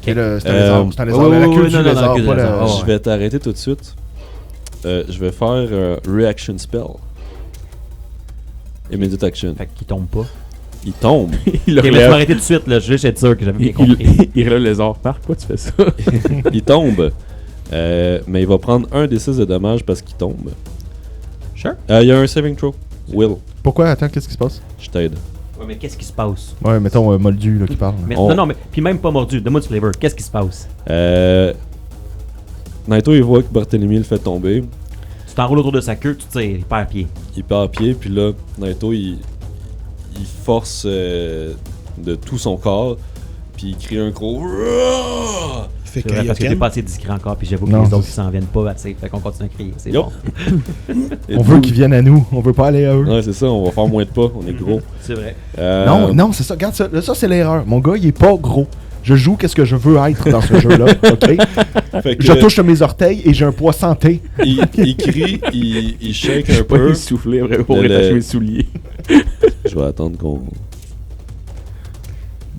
Et le- C'est un Euh, lézard. C'est un lézard. ouais, la ouais, queue ouais, du non, non, lézard, la queue du pas lézard. le... Oh, Je vais t'arrêter tout de suite. Je vais faire Reaction Spell. Immediate Action. Fait qu'il tombe pas. Il tombe. Il le Ok, mais tu vas relève. arrêter tout de suite, là. Je veux juste être sûr que j'avais bien compris. Il relève les arts. Marc, pourquoi tu fais ça? Il tombe. Mais il va prendre un des 6 de dommages parce qu'il tombe. Sure. Il y a un saving throw. Will, Pourquoi? Attends, qu'est-ce qui se passe? je t'aide. Ouais, mais qu'est-ce qui se passe? Ouais, mettons Moldu là, qui parle. Mais, On- Non, non, mais puis même pas mordu. Donne-moi du flavor. Qu'est-ce qui se passe? Naito, il voit que Barthélemy le fait tomber. Tu t'enroules autour de sa queue, tu tires, il perd pied. Il perd pied, puis là, Naito, il force de tout son corps, puis il crie un gros. Raaah! Fait C'est vrai, parce que t'es Kaioken. pas assez discret encore, puis j'avoue que Non, les autres c'est- qui s'en viennent pas, assez. Fait qu'on continue à crier. C'est Yup. bon. Et On tout- veut qu'ils viennent à nous, on veut pas aller à eux. Ouais, c'est ça, on va faire moins de pas, on est gros. C'est vrai. Non, c'est ça. Regarde ça. Là, ça, c'est l'erreur. Mon gars, il est pas gros. Je joue qu'est-ce que je veux être dans ce jeu-là, ok? Fait que, Je touche mes orteils et j'ai un poids santé. il crie, il shake Je un suis pas peu. essoufflé après pour Le- rétacher mes souliers. Je vais attendre qu'on.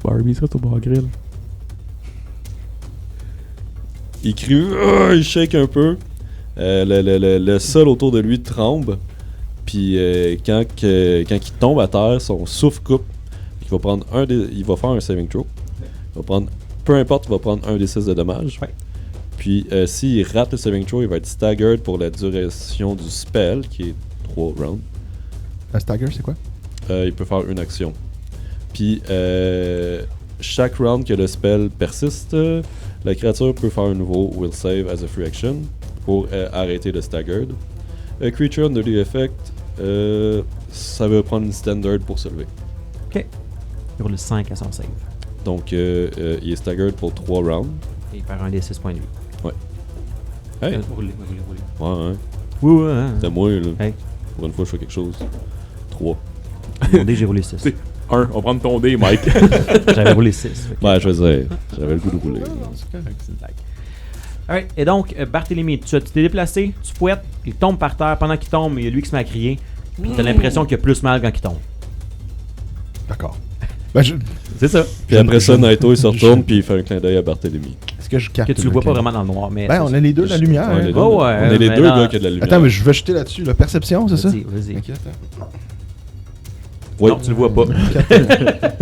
Barbie, ça, au bar grill. Il crie, il shake un peu. Le sol autour de lui tremble. Puis quand il tombe à terre, son souffle coupe. Il va prendre il va faire un saving throw. Il va prendre, peu importe, il va prendre un des 6 de dommages. Ouais. Puis s'il rate le saving throw, il va être staggered pour la duration du spell, qui est 3 rounds. La stagger, c'est quoi? Il peut faire une action. Puis chaque round que le spell persiste, la créature peut faire un nouveau will save as a free action pour arrêter le staggered. A creature under the effect, ça va prendre une standard pour se lever. Ok. Il roule 5 à son save. Donc il est staggered pour 3 rounds. Et il perd un des 6 points de vie. Hey! Roulez. Ouais, hein. Oui, oui, hein. C'est moi, là. Hey. Pour une fois, je fais quelque chose. 3. Mon dé, j'ai roulé 6. C'est- 1, on va prendre ton dé, Mike. J'avais roulé 6. Ouais, je veux dire, j'avais le goût de rouler. C'est correct, c'est une blague. Alright, et donc, Barthélemy, tu t'es déplacé, tu fouettes, il tombe par terre. Pendant qu'il tombe, il y a lui qui se met à crier. Puis t'as l'impression qu'il a plus mal quand il tombe. D'accord. Ben, C'est ça. Puis après ça, Naito, il se retourne, puis il fait un clin d'œil à Barthélemy. est-ce que je capte Que tu le vois pas clin? vraiment dans le noir, mais. Ben, on a les deux la lumière. On est les hein. deux, Oh, ouais, on est les mais deux non. gars qui a de la lumière. Attends, mais je vais jeter là-dessus. La perception, c'est ça? Vas-y, vas-y. Ok, attends. Oui. Non, tu le vois pas.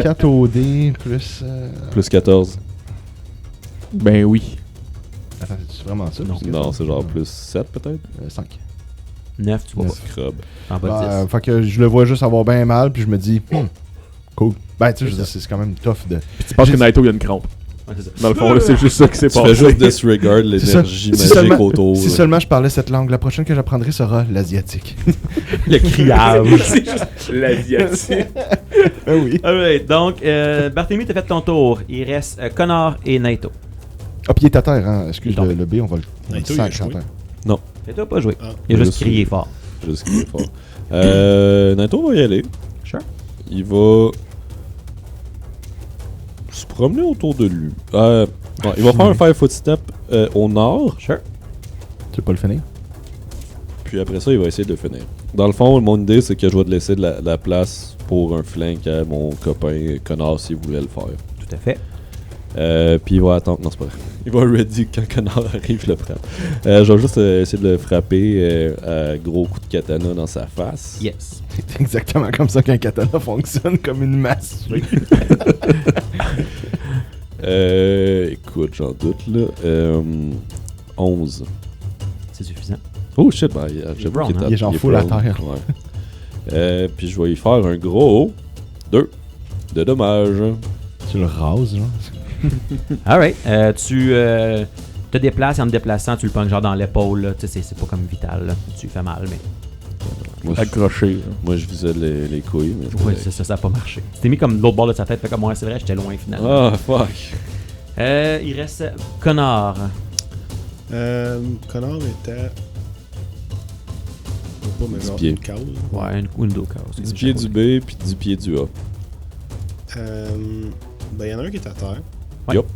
4 OD plus... Plus 14. Ben oui. Attends, c'est vraiment ça? Non. Non, c'est genre plus 7 peut-être. 5. 9, tu vois pas. Scrub. En bas de 10. Fait que je le vois juste avoir bien mal, puis je me dis, cool. Ben, tu sais, je veux dire, c'est quand même tough de... Tu penses que Naito, il y a une crampe. Ouais, c'est ça. Dans le fond, là, c'est juste ça qui s'est Tu fais passé. juste disregard l'énergie Si magique seulement- autour. Si là. seulement je parlais cette langue, la prochaine que j'apprendrai sera l'asiatique. Le criage. C'est juste l'asiatique. Ben oui. Alright, donc, Barthélemy, t'as fait ton tour. Il reste Connor et Naito. Ah, puis il est à terre, hein. Excuse Il tombe. le B, on va le Naito, il a sacrer à joué. terre. Et t'as pas joué. Ah. Il a juste Juste- crié fort. Juste qu'il est fort. Naito va y aller. Sure. Il va se promener autour de lui. Non, il va faire un 5 footstep au nord, Sure. Tu veux pas le finir? puis après ça, il va essayer de le finir. Dans le fond, mon idée, c'est que je vais te laisser de la place pour un flank à mon copain Connor s'il voulait le faire. Tout à fait. Puis il va attendre. Non, c'est pas vrai. Il va ready quand Connor arrive, je le frappe. Je vais juste essayer de le frapper à gros coup de katana dans sa face. Yes. C'est exactement comme ça qu'un katana fonctionne, comme une masse. Écoute, j'en doute là. 11. C'est suffisant. Oh shit, bah, j'avoue brown, qu'il hein? Il est genre full à brown. terre. Ouais. Puis je vais y faire un gros 2 de dommages. Tu le rases, genre. Alright. Tu te déplaces et en te déplaçant, tu le pognes genre dans l'épaule. Là. Tu sais, c'est pas comme vital. Là. Tu lui fais mal, mais. Moi, Accroché. moi, je visais les couilles. Mais Ouais, c'est ça, ça a pas marché. Tu t'es mis comme de l'autre bord de sa tête. Fait comme moi, c'est vrai, j'étais loin finalement. Ah, fuck. Il reste Connor. Connor était. Je sais pas, mais 10 genre pieds. une case. Ouais, une window chaos. 10 pieds du B, puis 10 pieds du A. Ben, il y en a un qui est à terre. Ouais. Yup.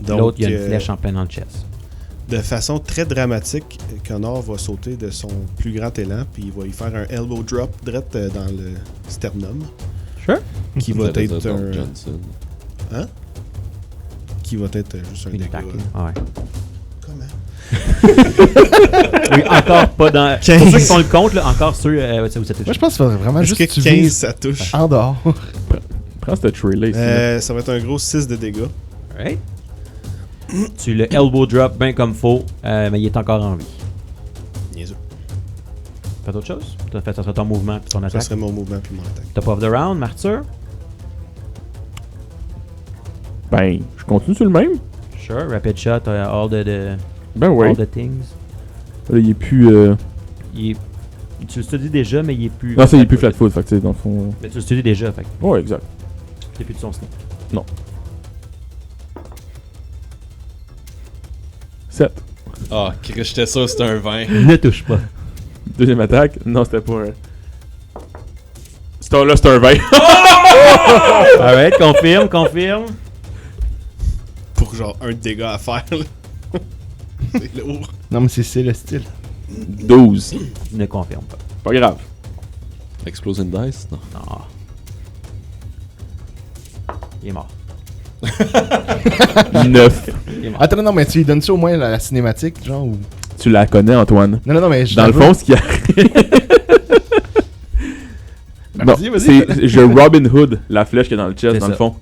Donc, L'autre, il y a une flèche en plein dans le chest. de façon très dramatique, Connor va sauter de son plus grand élan, puis il va y faire un elbow drop direct dans le sternum. Sure. Qui va Ça faisait être Don un. Johnson. Hein? Qui va être juste un Une dégât. attaque. Ouais. Comment? Oui, encore pas dans. Pour 15. ceux qui font le compte, là, encore ceux où ça touche. Moi, je pense qu'il faudrait vraiment Est-ce juste que que tu 15 vises ça touche? en dehors. Prends cette trailer ici. Ça va être un gros 6 de dégâts. Alright. Tu le elbow drop bien comme faut, mais il est encore en vie. Niaiseux. Fais autre chose? Ça serait ton mouvement puis ton Ça attaque. serait mon mouvement puis mon attaque. Top of the round, Martyr? Ben, je continue sur le même. Sure. Rapid shot, all Ben ouais. all the things. Là, il est plus. Il est... Tu le studies déjà, mais il est plus. Non, ça, il est plus flat foot. Fait que, tu sais, dans le fond. Mais tu le studies déjà, fait que Ouais, exact. c'est plus de son sneak. 7. Ah, j'étais sûr que c'était un 20. Ne touche pas. Deuxième attaque. Non, c'était pas un. Là, c'est un 20. Alright, confirme. Pour genre un dégât à faire. Là. C'est lourd. Non, mais c'est le style. 12. Ne confirme pas. Pas grave. Explosing Dice? Non. Non. Il est mort. 9. Il est mort. Attends, non, mais tu lui donnes ça au moins la cinématique, genre, ou... Tu la connais, Antoine. Non, mais je Dans la le veux. fond, ce qu'il y a. Non, vas-y, c'est je Robin Hood la flèche qui est dans le chest, C'est dans ça. le fond.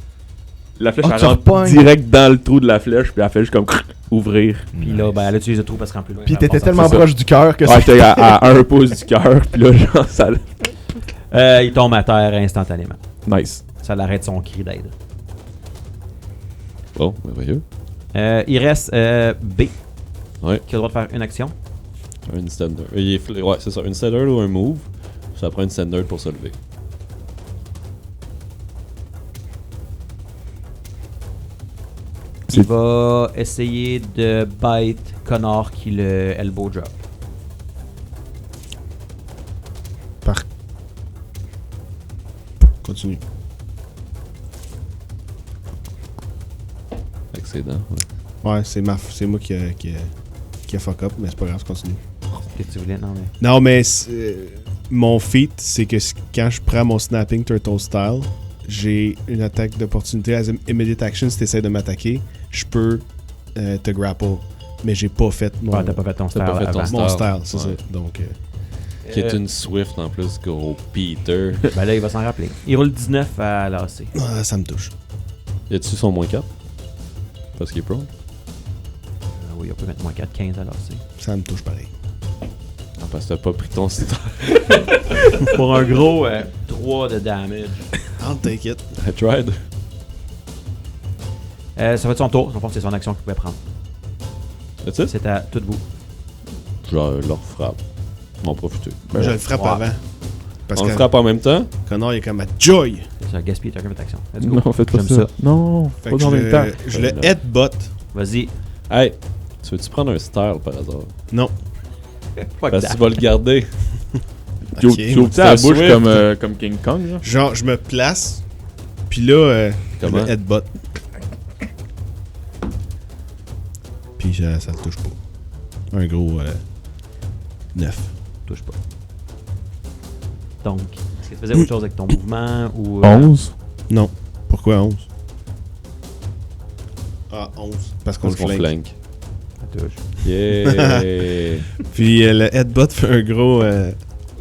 La flèche, Oh, elle tu rentre repognes. direct dans le trou de la flèche, puis elle fait juste comme ouvrir. Puis là, ben, elle utilise le trou parce qu'en plus loin. Puis elle t'étais passe en tellement c'est ça. proche du cœur que Ouais, ça... j'étais à un pouce du cœur, puis là, genre, ça. Il tombe à terre instantanément. Nice. Ça l'arrête son cri d'aide. Bon, merveilleux. Il reste B. Ouais. Qui a le droit de faire une action. Un standard. Ouais, c'est ça. Une standard ou un move. Ça prend une standard pour se lever. Il va essayer de bite Connor qui le elbow drop. continue. Excellent. Ouais, c'est moi qui a fuck up, mais c'est pas grave, je continue. Qu'est-ce que tu voulais? Non, mais... Non, mais mon feat, c'est que quand je prends mon snapping turtle style, j'ai une attaque d'opportunité as immediate action. Si tu essaies de m'attaquer, je peux te grapple. Mais j'ai pas fait mon, Ouais, t'as pas fait ton style pas fait ton avant. mon style, c'est Ouais. ça. Donc, Qui est une Swift en plus, gros Peter. Ben là, il va s'en rappeler. Il roule 19 à l'AC. ça me touche. Y a-tu son moins 4 parce qu'il est prone? Oui, on peut mettre moins 4, 15 à l'AC. Ça me touche pareil. Non, parce que t'as pas pris ton style. Pour un gros 3 de damage. I'll take it. I tried. Ça va être son tour. En fait, c'est son action qu'il pouvait prendre. That's it? C'est à tout vous. Je leur frappe. On va profiter. Ben, je le frappe Ouais. avant. Parce On que le frappe en même temps? Connor, il est comme à Joy. C'est ça, gaspille chacun votre action. Let's go. Non, faites pas J'aime ça. Non, Fait pas que dans le même temps. je le headbutt. Vas-y. Hey, tu veux-tu prendre un style par hasard? Non. Fuck Parce que that. tu vas le garder. Tu Ok. ouvres la C'est bouche Swift. comme King Kong, là. Genre, je me place. Puis là, je Comment? le headbutt. Puis ça le touche pas. Un gros 9. Touche pas. Donc, est-ce que tu faisais autre chose avec ton mouvement ou. 11. Non. Pourquoi 11? Ah, 11. Parce qu'on le Parce qu'on flank. flank. Ça touche. Yeah! Puis le headbutt fait un gros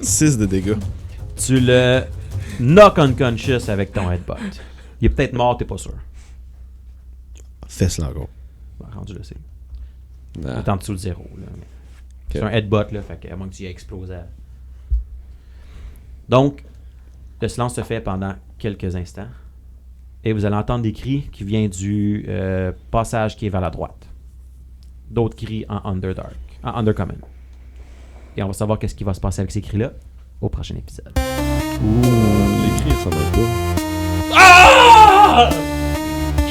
6 de dégâts. Tu le knock unconscious avec ton headbutt. Il est peut-être mort, t'es pas sûr. Fesse là, gros. Bon, rendu là, c'est. Nah. Il est en dessous de 0. Là, mais... C'est un headbutt, là, fait qu'à moins que tu y aies explosé. Donc, le silence se fait pendant quelques instants. Et vous allez entendre des cris qui viennent du passage qui est vers la droite. D'autres cris en Underdark, en Undercommon. Et on va savoir qu'est-ce qui va se passer avec ces cris-là au prochain épisode. Les cris, ça va pas.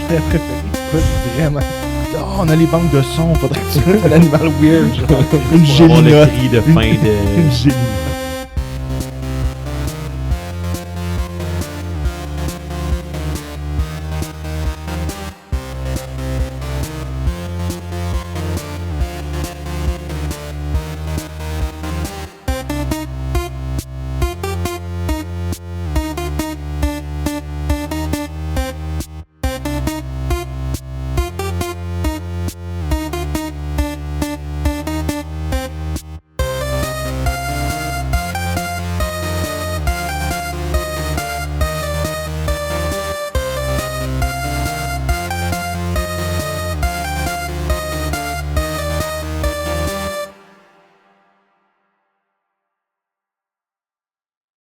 Écoute, vraiment. Oh, on a les banques de sons, faudrait que tu fasses un animal weird. Genre. Une On va avoir le gélinotte. cri de fin de... Une gélinotte.